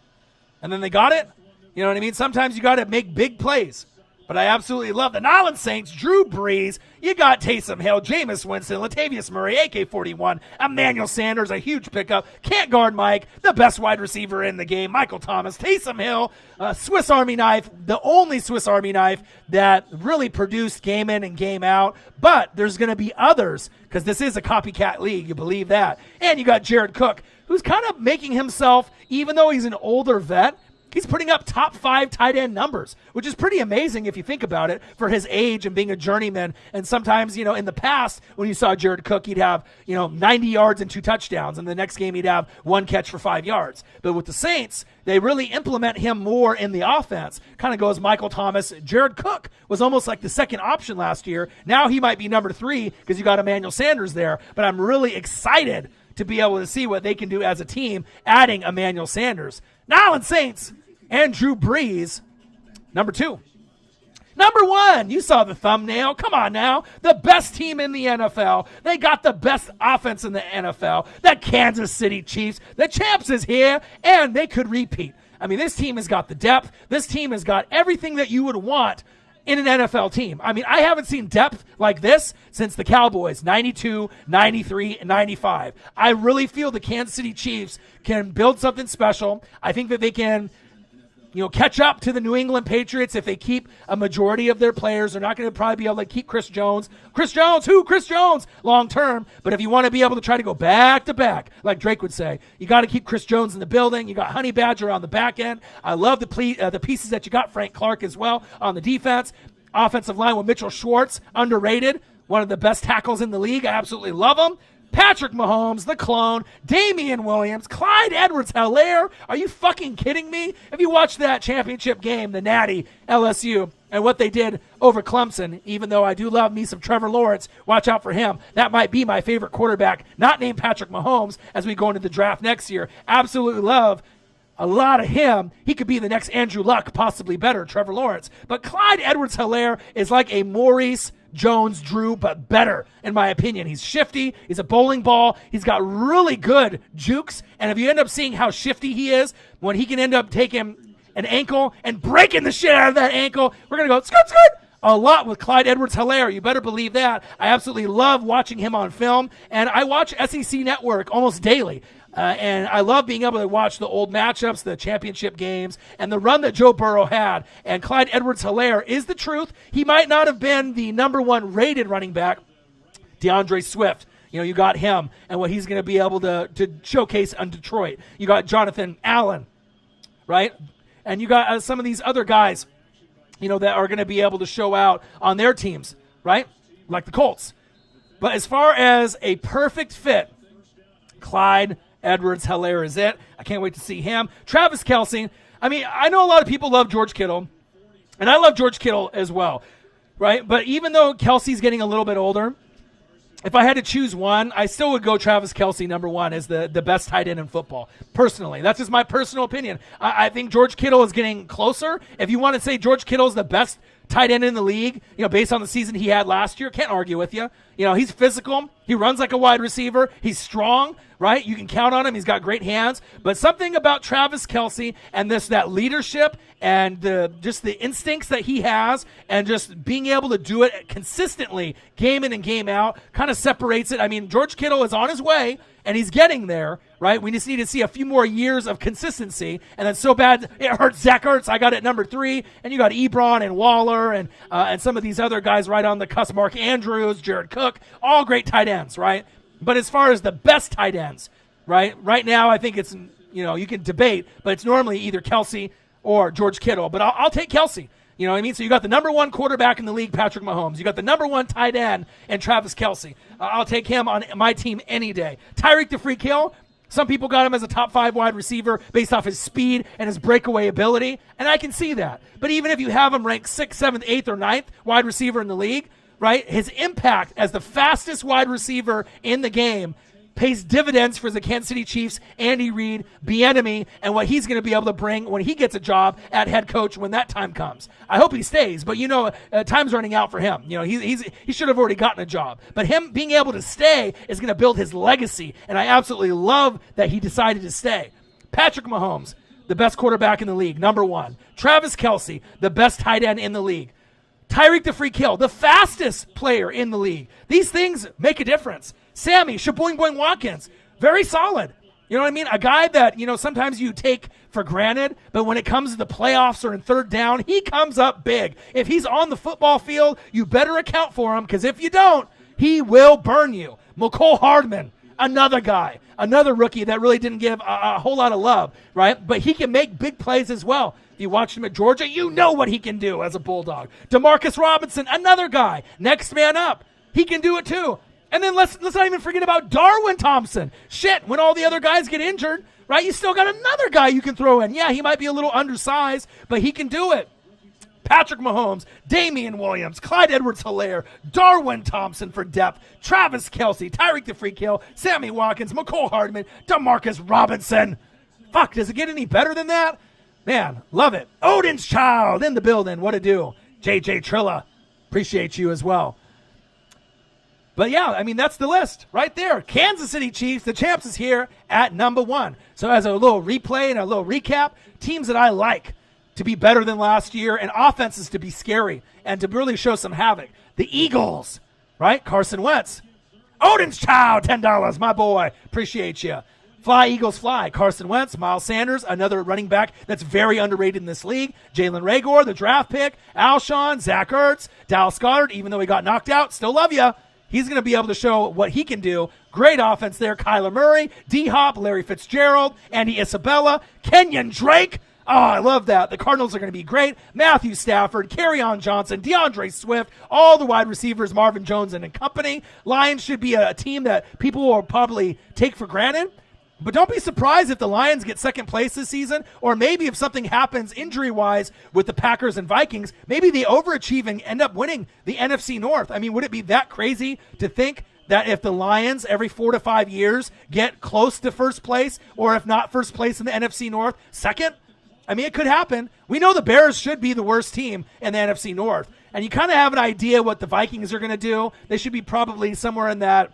and then they got it. You know what I mean? Sometimes you got to make big plays. But I absolutely love the New Orleans Saints, Drew Brees. You got Taysom Hill, Jameis Winston, Latavius Murray, AK-41, Emmanuel Sanders, a huge pickup. Can't guard Mike, the best wide receiver in the game, Michael Thomas, Taysom Hill, Swiss Army knife, the only Swiss Army knife that really produced game in and game out. But there's going to be others because this is a copycat league. You believe that. And you got Jared Cook, who's kind of making himself, even though he's an older vet, he's putting up top 5 tight end numbers, which is pretty amazing if you think about it for his age and being a journeyman. And sometimes, in the past, when you saw Jared Cook, he'd have, 90 yards and 2 touchdowns. And the next game, he'd have 1 catch for 5 yards. But with the Saints, they really implement him more in the offense. Kind of goes Michael Thomas. Jared Cook was almost like the second option last year. Now he might be number 3 because you got Emmanuel Sanders there. But I'm really excited to be able to see what they can do as a team, adding Emmanuel Sanders. New Orleans Saints and Drew Brees, number 2. Number 1, you saw the thumbnail. Come on now. The best team in the NFL. They got the best offense in the NFL. The Kansas City Chiefs. The champs is here, and they could repeat. I mean, this team has got the depth. This team has got everything that you would want in an NFL team. I mean, I haven't seen depth like this since the Cowboys, 92, 93, and 95. I really feel the Kansas City Chiefs can build something special. I think that they can catch up to the New England Patriots if they keep a majority of their players. They're not going to probably be able to keep Chris Jones. Chris Jones, who? Chris Jones, long term. But if you want to be able to try to go back to back, like Drake would say, you got to keep Chris Jones in the building. You got Honey Badger on the back end. I love the pieces that you got. Frank Clark as well on the defense. Offensive line with Mitchell Schwartz, underrated. One of the best tackles in the league. I absolutely love him. Patrick Mahomes, the clone, Damian Williams, Clyde Edwards-Helaire. Are you fucking kidding me? Have you watched that championship game, the Natty, LSU, and what they did over Clemson, even though I do love me some Trevor Lawrence, watch out for him. That might be my favorite quarterback, not named Patrick Mahomes, as we go into the draft next year. Absolutely love a lot of him. He could be the next Andrew Luck, possibly better, Trevor Lawrence. But Clyde Edwards-Helaire is like a Maurice Jones-Drew, but better, in my opinion. He's shifty. He's a bowling ball. He's got really good jukes. And if you end up seeing how shifty he is, when he can end up taking an ankle and breaking the shit out of that ankle, we're going to go, skirt, skirt, a lot with Clyde Edwards-Helaire. You better believe that. I absolutely love watching him on film. And I watch SEC Network almost daily. And I love being able to watch the old matchups, the championship games, and the run that Joe Burrow had. And Clyde Edwards-Helaire is the truth. He might not have been the number one rated running back. DeAndre Swift, you got him and what he's going to be able to showcase on Detroit. You got Jonathan Allen, right? And you got some of these other guys, that are going to be able to show out on their teams, right? Like the Colts. But as far as a perfect fit, Clyde Edwards-Helaire is it. I can't wait to see him. Travis Kelce. I know a lot of people love George Kittle, and I love George Kittle as well, right? But even though Kelce's getting a little bit older, if I had to choose one, I still would go Travis Kelce number one as the best tight end in football, personally. That's just my personal opinion. I think George Kittle is getting closer. If you want to say George Kittle is the best tight end in the league, based on the season he had last year, can't argue with you. He's physical. He runs like a wide receiver. He's strong, right? You can count on him. He's got great hands. But something about Travis Kelce and that leadership and just the instincts that he has and just being able to do it consistently, game in and game out, kind of separates it. George Kittle is on his way, and he's getting there, right? We just need to see a few more years of consistency. And that's so bad, it hurts Zach Ertz. I got it number 3. And you got Ebron and Waller and some of these other guys right on the cusp. Mark Andrews, Jared Cook, all great tight ends, right? But as far as the best tight ends, right now I think it's, you can debate, but it's normally either Kelce or George Kittle. But I'll take Kelce. You know what I mean? So you got the number one quarterback in the league, Patrick Mahomes. You got the number one tight end, and Travis Kelce. I'll take him on my team any day. Tyreek the Freak Hill. Some people got him as a top 5 wide receiver based off his speed and his breakaway ability, and I can see that. But even if you have him ranked 6th, 7th, 8th, or 9th wide receiver in the league, right, his impact as the fastest wide receiver in the game pays dividends for the Kansas City Chiefs, Andy Reid, Bieniemy, and what he's going to be able to bring when he gets a job at head coach when that time comes. I hope he stays, but time's running out for him. He should have already gotten a job. But him being able to stay is going to build his legacy, and I absolutely love that he decided to stay. Patrick Mahomes, the best quarterback in the league, number 1. Travis Kelce, the best tight end in the league. Tyreek the Freak Hill, the fastest player in the league. These things make a difference. Sammy, Shaboing Boing Watkins, very solid. You know what I mean? A guy that, sometimes you take for granted, but when it comes to the playoffs or in third down, he comes up big. If he's on the football field, you better account for him, because if you don't, he will burn you. McCole Hardman, another guy, another rookie that really didn't give a whole lot of love, right? But he can make big plays as well. If you watched him at Georgia, you know what he can do as a Bulldog. Demarcus Robinson, another guy, next man up. He can do it too. And then let's not even forget about Darwin Thompson. Shit, when all the other guys get injured, right, you still got another guy you can throw in. Yeah, he might be a little undersized, but he can do it. Patrick Mahomes, Damian Williams, Clyde Edwards-Helaire, Darwin Thompson for depth, Travis Kelce, Tyreek the Freak Hill, Sammy Watkins, McCole Hardman, Demarcus Robinson. Fuck, does it get any better than that? Man, love it. Odin's Child in the building. What a do. JJ Trilla, appreciate you as well. But yeah, that's the list right there. Kansas City Chiefs, the champs, is here at number 1. So as a little replay and a little recap, teams that I like to be better than last year and offenses to be scary and to really show some havoc. The Eagles, right? Carson Wentz. Odin's Child, $10, my boy. Appreciate you. Fly, Eagles, fly. Carson Wentz, Miles Sanders, another running back that's very underrated in this league. Jalen Reagor, the draft pick. Alshon, Zach Ertz, Dallas Goedert, even though he got knocked out, still love you. He's going to be able to show what he can do. Great offense there. Kyler Murray, D-Hop, Larry Fitzgerald, Andy Isabella, Kenyon Drake. Oh, I love that. The Cardinals are going to be great. Matthew Stafford, Kerryon Johnson, DeAndre Swift, all the wide receivers, Marvin Jones and company. Lions should be a team that people will probably take for granted. But don't be surprised if the Lions get second place this season, or maybe if something happens injury-wise with the Packers and Vikings, maybe they overachieve and end up winning the NFC North. I mean, would it be that crazy to think that if the Lions every 4 to 5 years get close to first place, or if not first place in the NFC North, second? I mean, it could happen. We know the Bears should be the worst team in the NFC North. And you kind of have an idea what the Vikings are going to do. They should be probably somewhere in that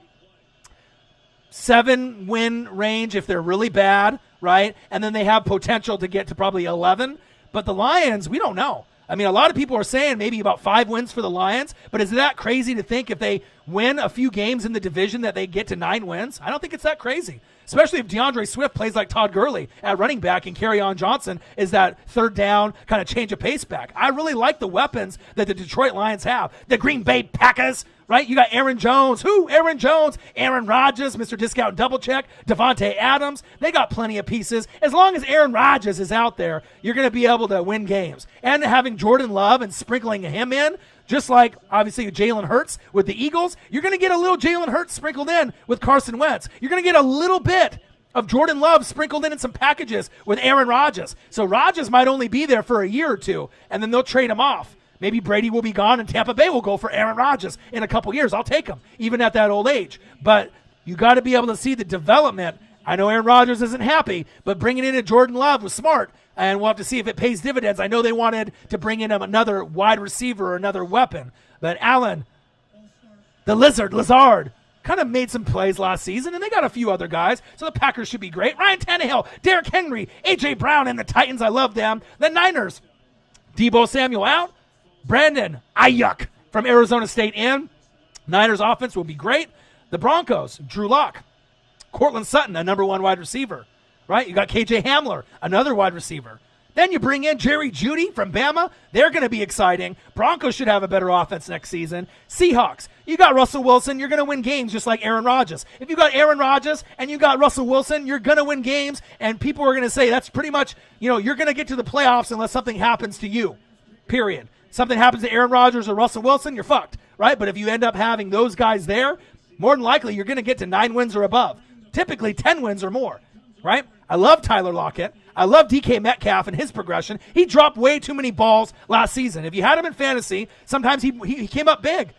7-win range if they're really bad, right? And then they have potential to get to probably 11. But the Lions, we don't know. I mean, a lot of people are saying maybe about 5 wins for the Lions, but is that crazy to think if they win a few games in the division that they get to 9 wins? I don't think it's that crazy, especially if DeAndre Swift plays like Todd Gurley at running back and Kerryon Johnson is that third down kind of change of pace back. I really like the weapons that the Detroit Lions have. The Green Bay Packers, right? You got Aaron Jones. Who? Aaron Jones, Aaron Rodgers, Mr. Discount Double Check, Devontae Adams. They got plenty of pieces. As long as Aaron Rodgers is out there, you're going to be able to win games. And having Jordan Love and sprinkling him in, just like, obviously, Jalen Hurts with the Eagles, you're going to get a little Jalen Hurts sprinkled in with Carson Wentz. You're going to get a little bit of Jordan Love sprinkled in some packages with Aaron Rodgers. So Rodgers might only be there for a year or two, and then they'll trade him off. Maybe Brady will be gone, and Tampa Bay will go for Aaron Rodgers in a couple years. I'll take him, even at that old age. But you got to be able to see the development. I know Aaron Rodgers isn't happy, but bringing in a Jordan Love was smart. And we'll have to see if it pays dividends. I know they wanted to bring in another wide receiver or another weapon. But Allen, the Lazard, kind of made some plays last season, and they got a few other guys. So the Packers should be great. Ryan Tannehill, Derrick Henry, A.J. Brown, and the Titans. I love them. The Niners, Deebo Samuel out. Brandon Ayuk from Arizona State in. Niners offense will be great. The Broncos, Drew Lock. Cortland Sutton, a number 1 wide receiver. Right? You got KJ Hamler, another wide receiver. Then you bring in Jerry Jeudy from Bama. They're going to be exciting. Broncos should have a better offense next season. Seahawks, you got Russell Wilson. You're going to win games just like Aaron Rodgers. If you got Aaron Rodgers and you got Russell Wilson, you're going to win games, and people are going to say that's pretty much, you're going to get to the playoffs unless something happens to you, period. Something happens to Aaron Rodgers or Russell Wilson, you're fucked, right? But if you end up having those guys there, more than likely you're going to get to 9 wins or above, typically 10 wins or more. Right? I love Tyler Lockett. I love DK Metcalf and his progression. He dropped way too many balls last season. If you had him in fantasy, sometimes he came up big.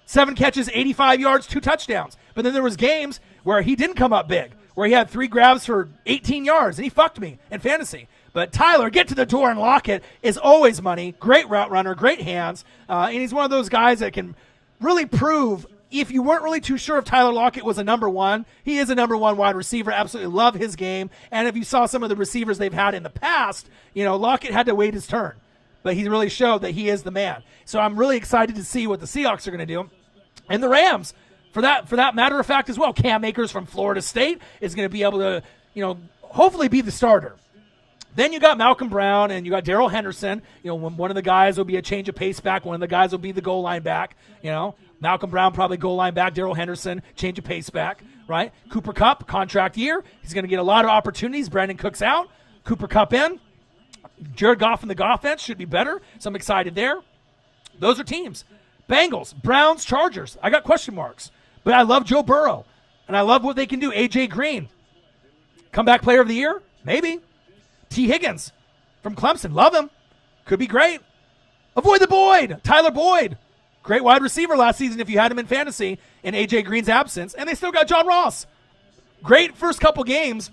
7 catches, 85 yards, 2 touchdowns. But then there was games where he didn't come up big, where he had 3 grabs for 18 yards, and he fucked me in fantasy. But Tyler, get to the door and Lockett is always money. Great route runner, great hands. And he's one of those guys that can really prove, if you weren't really too sure if Tyler Lockett was a number 1, he is a number 1 wide receiver. Absolutely love his game. And if you saw some of the receivers they've had in the past, Lockett had to wait his turn. But he really showed that he is the man. So I'm really excited to see what the Seahawks are going to do. And the Rams, for that matter of fact as well. Cam Akers from Florida State is going to be able to, hopefully be the starter. Then you got Malcolm Brown and you got Darrell Henderson. One of the guys will be a change of pace back. One of the guys will be the goal line back. Malcolm Brown probably goal line back. Darrell Henderson, change of pace back, right? Cooper Kupp, contract year. He's going to get a lot of opportunities. Brandon Cooks out. Cooper Kupp in. Jared Goff in the offense should be better. So I'm excited there. Those are teams. Bengals, Browns, Chargers. I got question marks. But I love Joe Burrow. And I love what they can do. A.J. Green. Comeback player of the year? Maybe. T. Higgins from Clemson. Love him. Could be great. Avoid the Boyd. Tyler Boyd. Great wide receiver last season if you had him in fantasy in A.J. Green's absence. And they still got John Ross. Great first couple games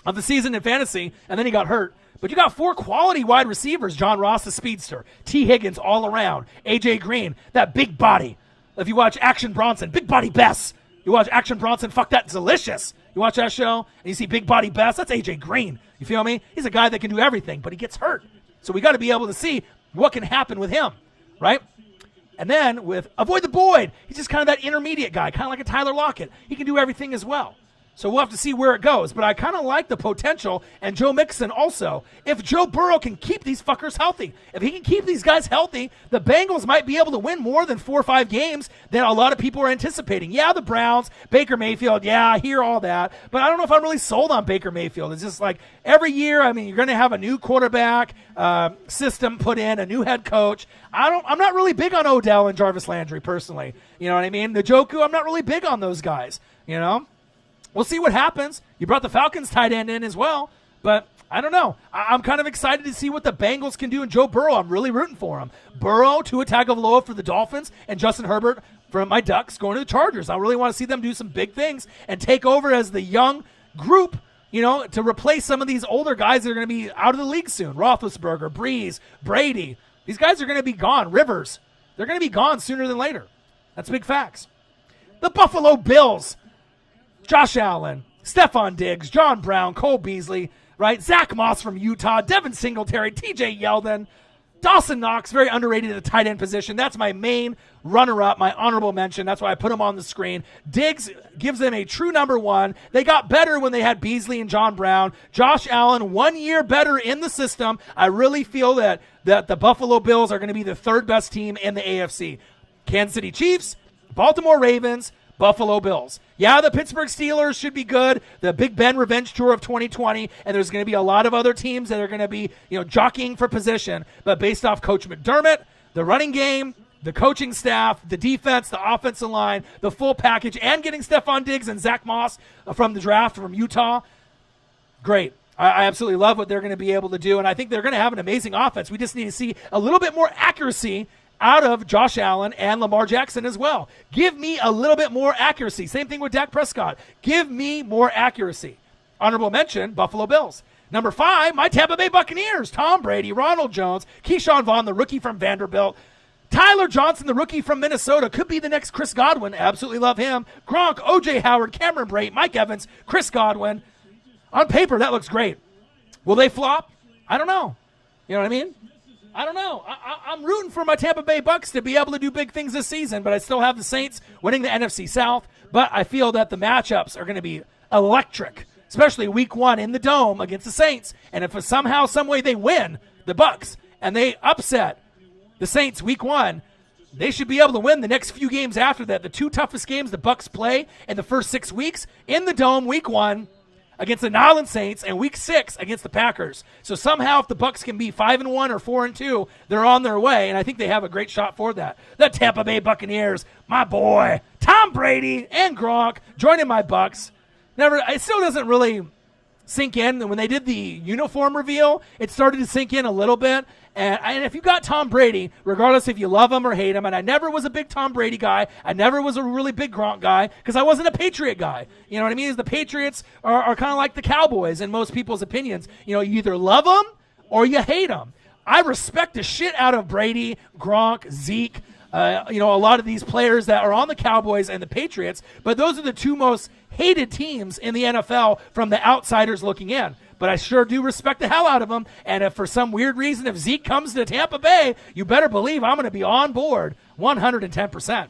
of the season in fantasy, and then he got hurt. But you got 4 quality wide receivers. John Ross, the speedster. T. Higgins all around. A.J. Green, that big body. If you watch Action Bronson, Big Body Bess. You watch Action Bronson, fuck that, delicious. You watch that show, and you see Big Body Bess, that's A.J. Green. You feel me? He's a guy that can do everything, but he gets hurt. So we got to be able to see what can happen with him, right? And then with Avoid the Boyd, he's just kind of that intermediate guy, kind of like a Tyler Lockett. He can do everything as well. So we'll have to see where it goes. But I kind of like the potential, and Joe Mixon also. If Joe Burrow can keep these fuckers healthy, if he can keep these guys healthy, the Bengals might be able to win more than 4 or 5 games than a lot of people are anticipating. Yeah, the Browns, Baker Mayfield, yeah, I hear all that. But I don't know if I'm really sold on Baker Mayfield. It's just like every year, I mean, you're going to have a new quarterback system put in, a new head coach. I'm not really big on Odell and Jarvis Landry personally. You know what I mean? Njoku, I'm not really big on those guys, you know? We'll see what happens. You brought the Falcons tight end in as well, but I don't know. I'm kind of excited to see what the Bengals can do, and Joe Burrow, I'm really rooting for him. Burrow, Tua Tagovailoa for the Dolphins, and Justin Herbert from my Ducks going to the Chargers. I really want to see them do some big things and take over as the young group, you know, to replace some of these older guys that are going to be out of the league soon. Roethlisberger, Breeze, Brady. These guys are going to be gone. Rivers. They're going to be gone sooner than later. That's big facts. The Buffalo Bills. Josh Allen, Stephon Diggs, John Brown, Cole Beasley, right? Zach Moss from Utah, Devin Singletary, TJ Yeldon, Dawson Knox, very underrated at the tight end position. That's my main runner-up, my honorable mention. That's why I put him on the screen. Diggs gives them a true number 1. They got better when they had Beasley and John Brown. Josh Allen, 1 year better in the system. I really feel that the Buffalo Bills are going to be the 3rd best team in the AFC. Kansas City Chiefs, Baltimore Ravens, Buffalo Bills. Yeah, the Pittsburgh Steelers should be good. The Big Ben Revenge Tour of 2020, and there's going to be a lot of other teams that are going to be, you know, jockeying for position. But based off Coach McDermott, the running game, the coaching staff, the defense, the offensive line, the full package, and getting Stephon Diggs and Zach Moss from the draft from Utah, great. I absolutely love what they're going to be able to do, and I think they're going to have an amazing offense. We just need to see a little bit more accuracy out of Josh Allen and Lamar Jackson as well. Give me a little bit more accuracy. Same thing with Dak Prescott. Give me more accuracy. Honorable mention, Buffalo Bills. Number 5, my Tampa Bay Buccaneers. Tom Brady, Ronald Jones, Keyshawn Vaughn, the rookie from Vanderbilt. Tyler Johnson, the rookie from Minnesota, could be the next Chris Godwin. Absolutely love him. Gronk, O.J. Howard, Cameron Brate, Mike Evans, Chris Godwin. On paper, that looks great. Will they flop? I don't know. You know what I mean? I don't know. I'm rooting for my Tampa Bay Bucks to be able to do big things this season, but I still have the Saints winning the NFC South. But I feel that the matchups are going to be electric, especially week 1 in the Dome against the Saints. And if somehow, some way they win the Bucks and they upset the Saints week 1, they should be able to win the next few games after that. The 2 toughest games the Bucks play in the first 6 weeks in the Dome week 1 against the New Orleans Saints, and week 6 against the Packers. So somehow if the Bucks can be 5-1 or 4-2, they're on their way, and I think they have a great shot for that. The Tampa Bay Buccaneers, my boy, Tom Brady and Gronk joining my Bucks. It still doesn't really sink in. When they did the uniform reveal, it started to sink in a little bit. And if you got Tom Brady, regardless if you love him or hate him, and I never was a big Tom Brady guy, I never was a really big Gronk guy, because I wasn't a Patriot guy. You know what I mean? The Patriots are kind of like the Cowboys in most people's opinions. You know, you either love them or you hate them. I respect the shit out of Brady, Gronk, Zeke, a lot of these players that are on the Cowboys and the Patriots, but those are the 2 most hated teams in the NFL from the outsiders looking in. But I sure do respect the hell out of them. And if for some weird reason, if Zeke comes to Tampa Bay, you better believe I'm going to be on board 110%.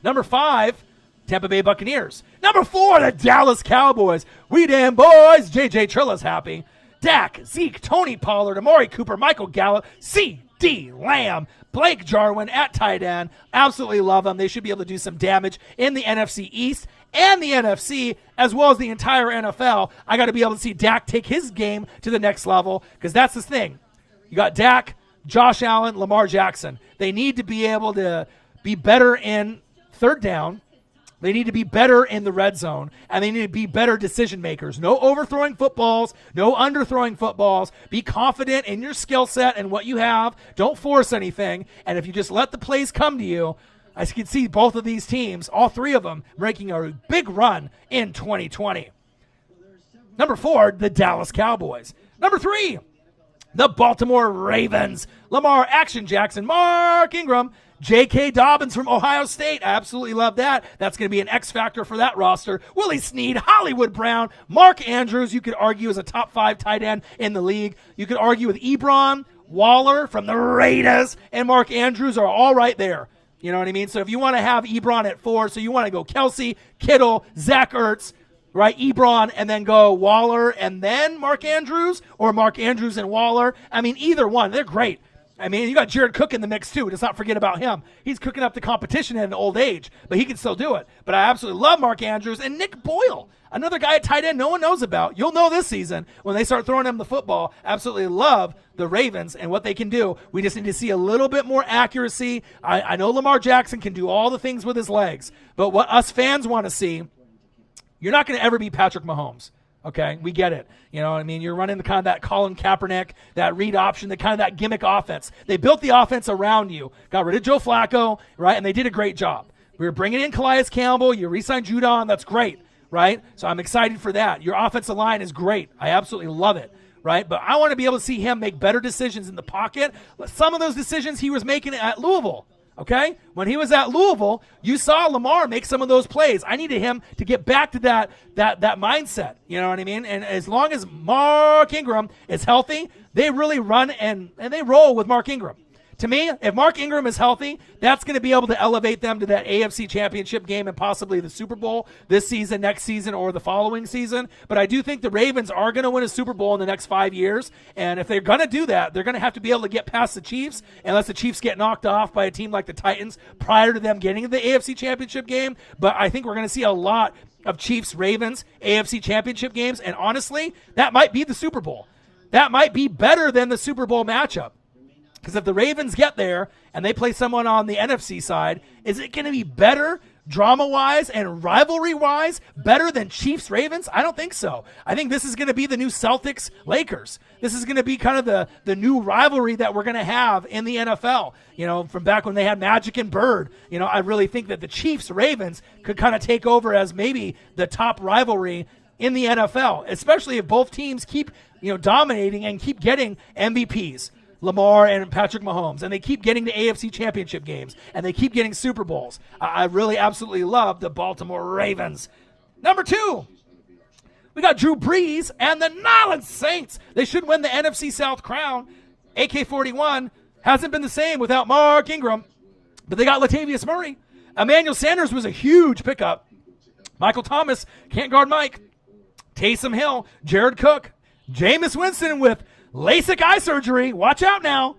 Number 5, Tampa Bay Buccaneers. Number 4, the Dallas Cowboys. We damn boys. J.J. Trilla's happy. Dak, Zeke, Tony Pollard, Amari Cooper, Michael Gallup, C.D. Lamb, Blake Jarwin at tight end. Absolutely love them. They should be able to do some damage in the NFC East and the NFC, as well as the entire NFL. I got to be able to see Dak take his game to the next level, because that's the thing. You got Dak, Josh Allen, Lamar Jackson. They need to be able to be better in third down. They need to be better in the red zone, and they need to be better decision makers. No overthrowing footballs, no underthrowing footballs. Be confident in your skill set and what you have. Don't force anything, and if you just let the plays come to you, I can see both of these teams, all 3 of them, making a big run in 2020. Number 4, the Dallas Cowboys. Number 3, the Baltimore Ravens. Lamar Action Jackson, Mark Ingram, J.K. Dobbins from Ohio State. I absolutely love that. That's going to be an X factor for that roster. Willie Snead, Hollywood Brown, Mark Andrews, you could argue is a top 5 tight end in the league. You could argue with Ebron, Waller from the Raiders, and Mark Andrews are all right there. You know what I mean? So if you want to have Ebron at 4, so you want to go Kelsey, Kittle, Zach Ertz, right? Ebron and then go Waller and then Mark Andrews, or Mark Andrews and Waller. I mean, either one. They're great. I mean, you got Jared Cook in the mix too. Let's not forget about him. He's cooking up the competition at an old age, but he can still do it. But I absolutely love Mark Andrews and Nick Boyle, another guy at tight end no one knows about. You'll know this season when they start throwing him the football. Absolutely love the Ravens and what they can do. We just need to see a little bit more accuracy. I know Lamar Jackson can do all the things with his legs, but what us fans want to see, you're not going to ever be Patrick Mahomes. Okay, we get it. You know what I mean? You're running the kind of that Colin Kaepernick, that read option, the kind of that gimmick offense. They built the offense around you, got rid of Joe Flacco, right? And they did a great job. We were bringing in Calais Campbell. You re-signed Judon. That's great, right? So I'm excited for that. Your offensive line is great. I absolutely love it, right? But I want to be able to see him make better decisions in the pocket. Some of those decisions he was making at Louisville. Okay? When he was at Louisville, you saw Lamar make some of those plays. I needed him to get back to that mindset. You know what I mean? And as long as Mark Ingram is healthy, they really run and they roll with Mark Ingram. To me, if Mark Ingram is healthy, that's going to be able to elevate them to that AFC Championship game and possibly the Super Bowl this season, next season, or the following season. But I do think the Ravens are going to win a Super Bowl in the next 5 years. And if they're going to do that, they're going to have to be able to get past the Chiefs, unless the Chiefs get knocked off by a team like the Titans prior to them getting to the AFC Championship game. But I think we're going to see a lot of Chiefs-Ravens AFC Championship games. And honestly, that might be the Super Bowl. That might be better than the Super Bowl matchup. Because if the Ravens get there and they play someone on the NFC side, is it going to be better drama-wise and rivalry-wise, better than Chiefs-Ravens? I don't think so. I think this is going to be the new Celtics-Lakers. This is going to be kind of the new rivalry that we're going to have in the NFL. You know, from back when they had Magic and Bird. You know, I really think that the Chiefs-Ravens could kind of take over as maybe the top rivalry in the NFL, especially if both teams keep, dominating and keep getting MVPs. Lamar and Patrick Mahomes, and they keep getting the AFC Championship games, and they keep getting Super Bowls. I really absolutely love the Baltimore Ravens. Number 2, we got Drew Brees and the New Orleans Saints. They should win the NFC South crown. AK-41 hasn't been the same without Mark Ingram, but they got Latavius Murray. Emmanuel Sanders was a huge pickup. Michael Thomas can't guard Mike. Taysom Hill, Jared Cook, Jameis Winston with LASIK eye surgery. Watch out now.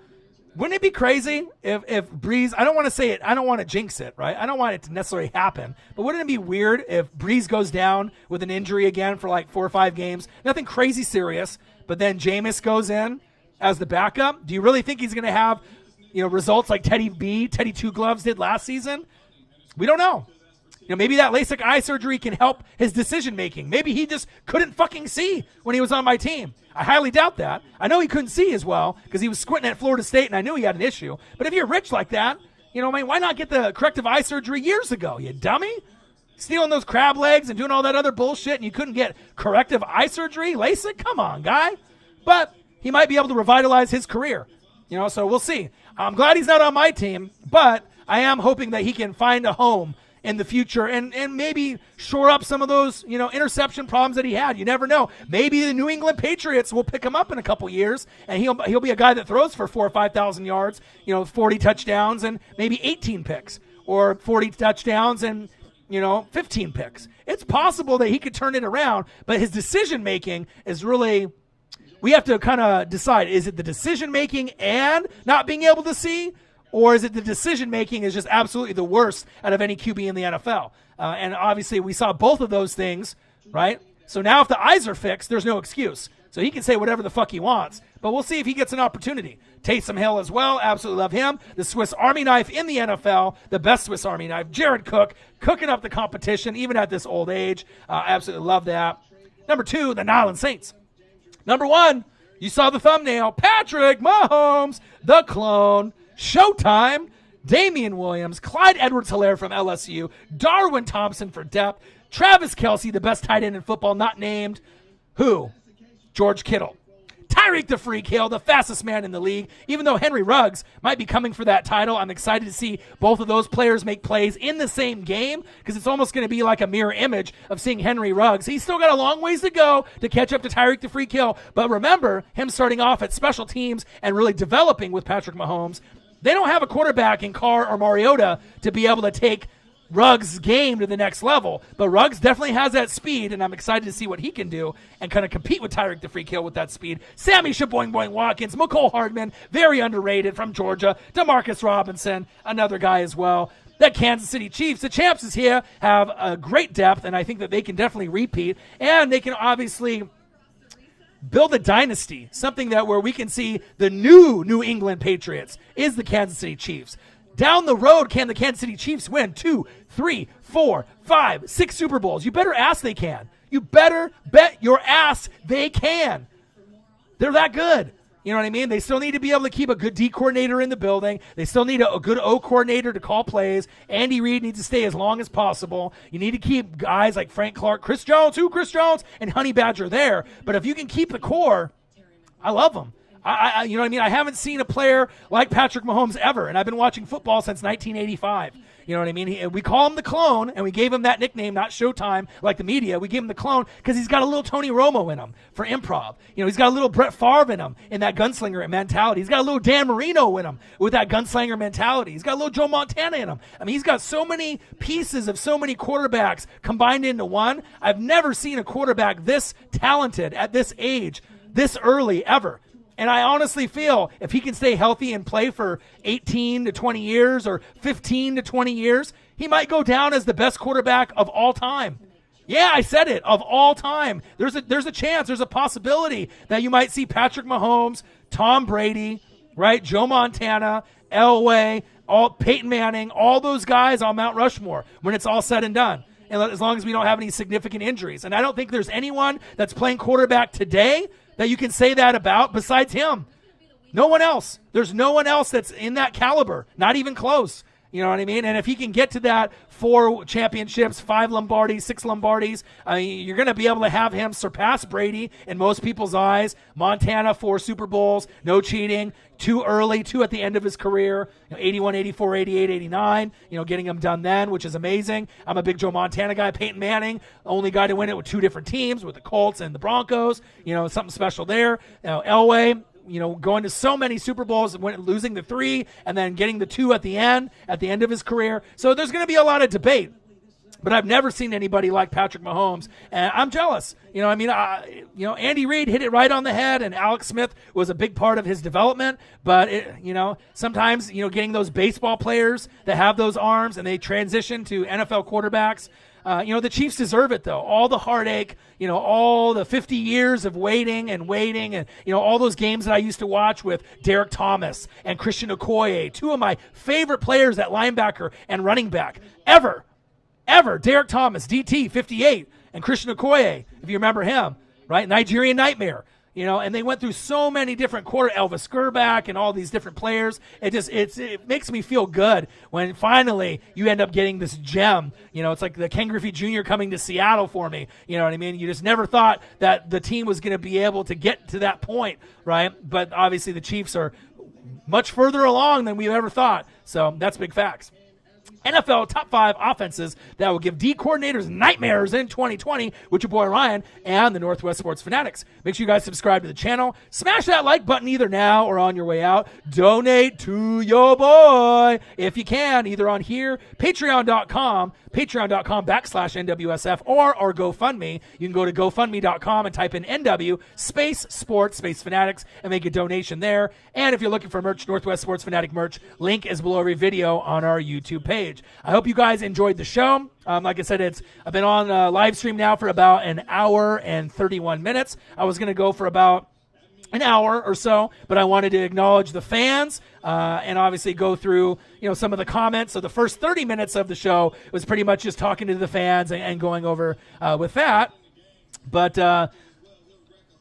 Wouldn't it be crazy if Breeze, I don't want to say it, I don't want to jinx it, right? I don't want it to necessarily happen, but wouldn't it be weird if Breeze goes down with an injury again for like 4 or 5 games? Nothing crazy serious, but then Jameis goes in as the backup. Do you really think he's going to have, results like Teddy Two Gloves did last season? We don't know. Maybe that LASIK eye surgery can help his decision-making. Maybe he just couldn't fucking see when he was on my team. I highly doubt that. I know he couldn't see as well because he was squinting at Florida State, and I knew he had an issue. But if you're rich like that, why not get the corrective eye surgery years ago, you dummy? Stealing those crab legs and doing all that other bullshit, and you couldn't get corrective eye surgery? LASIK? Come on, guy. But he might be able to revitalize his career. So we'll see. I'm glad he's not on my team, but I am hoping that he can find a home in the future and maybe shore up some of those, interception problems that he had. You never know. Maybe the New England Patriots will pick him up in a couple years, and he'll be a guy that throws for 4,000 or 5,000 yards, 40 touchdowns and maybe 18 picks, or 40 touchdowns and 15 picks. It's possible that he could turn it around, but his decision-making is really, we have to kind of decide, is it the decision-making and not being able to see, or is it the decision-making is just absolutely the worst out of any QB in the NFL? And obviously we saw both of those things, right? So now if the eyes are fixed, there's no excuse. So he can say whatever the fuck he wants, but we'll see if he gets an opportunity. Taysom Hill as well, absolutely love him. The Swiss Army knife in the NFL, the best Swiss Army knife. Jared Cook, cooking up the competition, even at this old age. Absolutely love that. Number 2, the New Orleans Saints. Number 1, you saw the thumbnail, Patrick Mahomes, the clone. Showtime, Damian Williams, Clyde Edwards-Helaire from LSU, Darwin Thompson for depth, Travis Kelce, the best tight end in football, not named. Who? George Kittle. Tyreek the Freak Hill, the fastest man in the league. Even though Henry Ruggs might be coming for that title, I'm excited to see both of those players make plays in the same game because it's almost going to be like a mirror image of seeing Henry Ruggs. He's still got a long ways to go to catch up to Tyreek the Freak Hill, but remember him starting off at special teams and really developing with Patrick Mahomes. They don't have a quarterback in Carr or Mariota to be able to take Ruggs' game to the next level. But Ruggs definitely has that speed, and I'm excited to see what he can do and kind of compete with Tyreek the Freak Hill with that speed. Sammy Shaboing Boing Watkins, McCole Hardman, very underrated from Georgia. Demarcus Robinson, another guy as well. The Kansas City Chiefs, the champs is here, have a great depth, and I think that they can definitely repeat, and they can obviously build a dynasty, something that where we can see the New England Patriots is the Kansas City Chiefs. Down the road, can the Kansas City Chiefs win 2, 3, 4, 5, 6 Super Bowls? You better ass they can. You better bet your ass they can. They're that good. You know what I mean? They still need to be able to keep a good D coordinator in the building. They still need a good O coordinator to call plays. Andy Reid needs to stay as long as possible. You need to keep guys like Frank Clark, Chris Jones, and Honey Badger there. But if you can keep the core, I love them. You know what I mean? I haven't seen a player like Patrick Mahomes ever, and I've been watching football since 1985. You know what I mean? We call him the clone, and we gave him that nickname, not Showtime, like the media. We gave him the clone because he's got a little Tony Romo in him for improv. You know, he's got a little Brett Favre in him in that gunslinger mentality. He's got a little Dan Marino in him with that gunslinger mentality. He's got a little Joe Montana in him. I mean, he's got so many pieces of so many quarterbacks combined into one. I've never seen a quarterback this talented at this age, this early ever. And I honestly feel if he can stay healthy and play for 18 to 20 years or 15 to 20 years, he might go down as the best quarterback of all time. Yeah, I said it, of all time. There's a chance, there's a possibility that you might see Patrick Mahomes, Tom Brady, right, Joe Montana, Elway, Peyton Manning, all those guys on Mount Rushmore when it's all said and done. And as long as we don't have any significant injuries. And I don't think there's anyone that's playing quarterback today that you can say that about besides him. No one else. There's no one else that's in that caliber. Not even close. You know what I mean? And if he can get to that 4 championships, 5 Lombardis, 6 Lombardis, you're going to be able to have him surpass Brady in most people's eyes. Montana, 4 Super Bowls, no cheating, 2 early, 2 at the end of his career, 81, 84, 88, 89, getting him done then, which is amazing. I'm a big Joe Montana guy. Peyton Manning, only guy to win it with 2 different teams, with the Colts and the Broncos, something special there. Elway, going to so many Super Bowls, losing the 3 and then getting the 2 at the end of his career. So there's going to be a lot of debate. But I've never seen anybody like Patrick Mahomes, and I'm jealous. Andy Reid hit it right on the head, and Alex Smith was a big part of his development. But sometimes getting those baseball players that have those arms and they transition to NFL quarterbacks. The Chiefs deserve it, though. All the heartache, all the 50 years of waiting and all those games that I used to watch with Derek Thomas and Christian Okoye, 2 of my favorite players at linebacker and running back ever. Derek Thomas, DT, 58, and Christian Okoye, if you remember him, right? Nigerian Nightmare. And they went through so many different Elvis Gerback and all these different players. It makes me feel good when finally you end up getting this gem. It's like the Ken Griffey Jr. coming to Seattle for me. You know what I mean? You just never thought that the team was going to be able to get to that point, right? But obviously the Chiefs are much further along than we ever thought. So that's big facts. NFL top 5 offenses that will give D coordinators nightmares in 2020 with your boy Ryan and the Northwest Sports Fanatics. Make sure you guys subscribe to the channel. Smash that like button either now or on your way out. Donate to your boy if you can, either on here, patreon.com/NWSF, or our GoFundMe. You can go to GoFundMe.com and type in NW space sports space fanatics and make a donation there. And if you're looking for merch, Northwest Sports Fanatic merch, link is below every video on our YouTube page. I hope you guys enjoyed the show. Like I said, I've been on live stream now for about an hour and 31 minutes. I was going to go for about an hour or so, but I wanted to acknowledge the fans and obviously go through some of the comments. So the first 30 minutes of the show was pretty much just talking to the fans and going over with that. But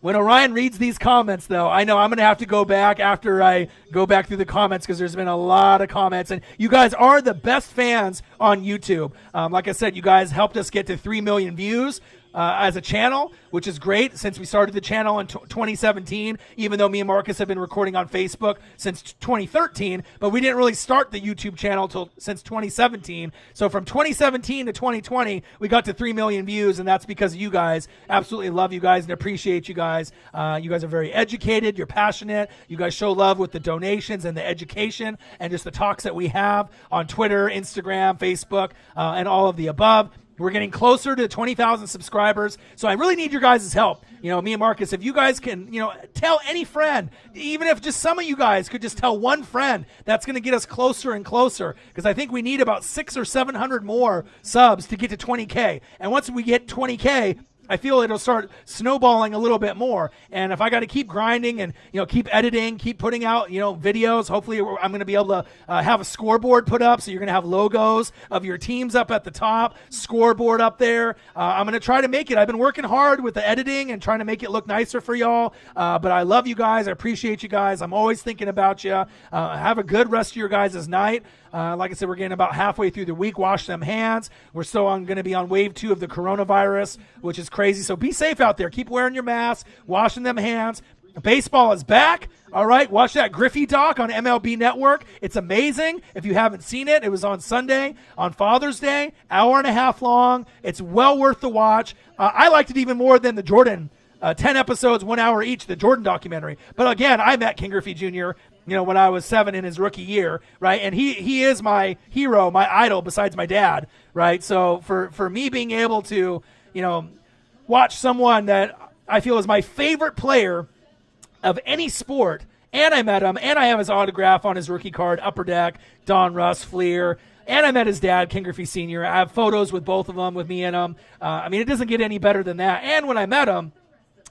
when Orion reads these comments, though, I know I'm going to have to go back after I go back through the comments because there's been a lot of comments. And you guys are the best fans on YouTube. Like I said, you guys helped us get to 3 million views. as a channel, which is great since we started the channel in 2017, even though me and Marcus have been recording on Facebook since 2013, but we didn't really start the YouTube channel since 2017. So from 2017 to 2020, we got to 3 million views, and that's because of you guys. Absolutely love you guys and appreciate you guys. You guys are very educated. You're passionate. You guys show love with the donations and the education and just the talks that we have on Twitter, Instagram, Facebook, and all of the above. We're getting closer to 20,000 subscribers, so I really need your guys' help. Me and Marcus, if you guys can, tell any friend, even if just some of you guys could just tell one friend, that's going to get us closer and closer, because I think we need about 600 or 700 more subs to get to 20K. And once we get 20K, I feel it'll start snowballing a little bit more. And if I got to keep grinding and, keep editing, keep putting out, videos, hopefully I'm going to be able to have a scoreboard put up. So you're going to have logos of your teams up at the top, scoreboard up there. I'm going to try to make it. I've been working hard with the editing and trying to make it look nicer for y'all. But I love you guys. I appreciate you guys. I'm always thinking about you. Have a good rest of your guys' night. Like I said, we're getting about halfway through the week. Wash them hands. We're still going to be on wave 2 of the coronavirus, which is crazy. So be safe out there. Keep wearing your mask, washing them hands. Baseball is back. All right, watch that Griffey doc on MLB Network. It's amazing. If you haven't seen it, it was on Sunday, on Father's Day, hour and a half long. It's well worth the watch. I liked it even more than the Jordan 10 episodes, 1 hour each, the Jordan documentary. But again, I met King Griffey Jr., when I was 7 in his rookie year, right? And he is my hero, my idol, besides my dad, right? So for me being able to, watch someone that I feel is my favorite player of any sport, and I met him, and I have his autograph on his rookie card, Upper Deck, Don Russ, Fleer, and I met his dad, King Griffey Sr. I have photos with both of them, with me and him. It doesn't get any better than that. And when I met him,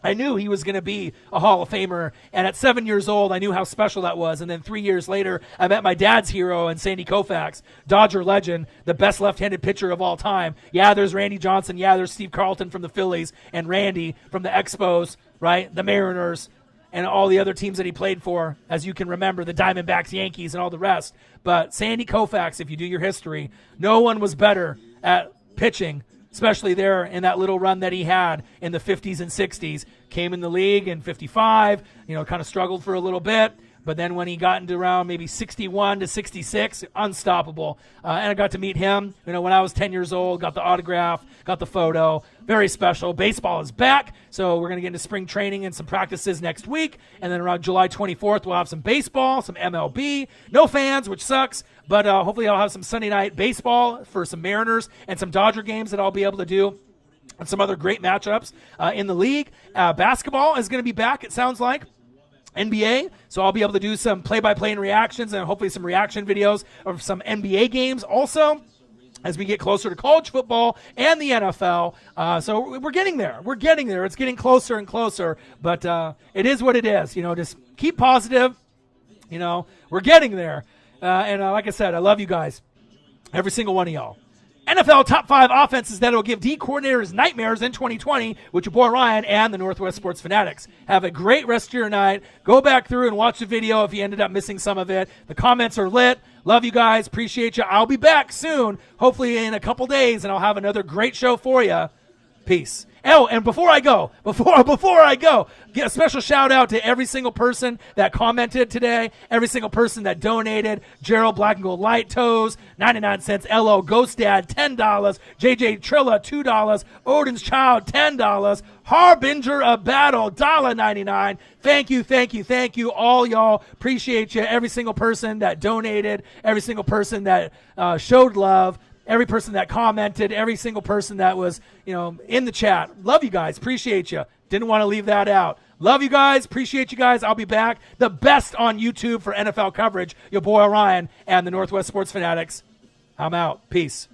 I knew he was going to be a Hall of Famer, and at 7 years old, I knew how special that was. And then 3 years later, I met my dad's hero in Sandy Koufax, Dodger legend, the best left-handed pitcher of all time. Yeah, there's Randy Johnson. Yeah, there's Steve Carlton from the Phillies, and Randy from the Expos, right, the Mariners, and all the other teams that he played for, as you can remember, the Diamondbacks, Yankees, and all the rest. But Sandy Koufax, if you do your history, no one was better at pitching, especially there in that little run that he had in the 50s and 60s. Came in the league in 55, kind of struggled for a little bit. But then when he got into around maybe 61 to 66, unstoppable. And I got to meet him, when I was 10 years old, got the autograph, got the photo. Very special. Baseball is back, so we're going to get into spring training and some practices next week. And then around July 24th, we'll have some baseball, some MLB. No fans, which sucks, but hopefully I'll have some Sunday night baseball for some Mariners and some Dodger games that I'll be able to do. And some other great matchups in the league. Basketball is going to be back, it sounds like. NBA, so I'll be able to do some play-by-play and reactions and hopefully some reaction videos of some NBA games also as we get closer to college football and the NFL. So we're getting there. We're getting there. It's getting closer and closer, but it is what it is. Just keep positive. We're getting there. And like I said, I love you guys, every single one of y'all. NFL top 5 offenses that will give D coordinators nightmares in 2020 with your boy Ryan and the Northwest Sports Fanatics. Have a great rest of your night. Go back through and watch the video if you ended up missing some of it. The comments are lit. Love you guys. Appreciate you. I'll be back soon, hopefully in a couple days, and I'll have another great show for you. Peace. Oh, and before I go, get a special shout out to every single person that commented today, every single person that donated. Gerald Black and Gold Light Toes, 99 cents. LO Ghost Dad, $10. JJ Trilla, $2. Odin's Child, $10. Harbinger of Battle, $1.99. Thank you, all y'all. Appreciate you. Every single person that donated, every single person that showed love. Every person that commented, every single person that was, in the chat. Love you guys. Appreciate you. Didn't want to leave that out. Love you guys. Appreciate you guys. I'll be back. The best on YouTube for NFL coverage. Your boy Ryan and the Northwest Sports Fanatics. I'm out. Peace.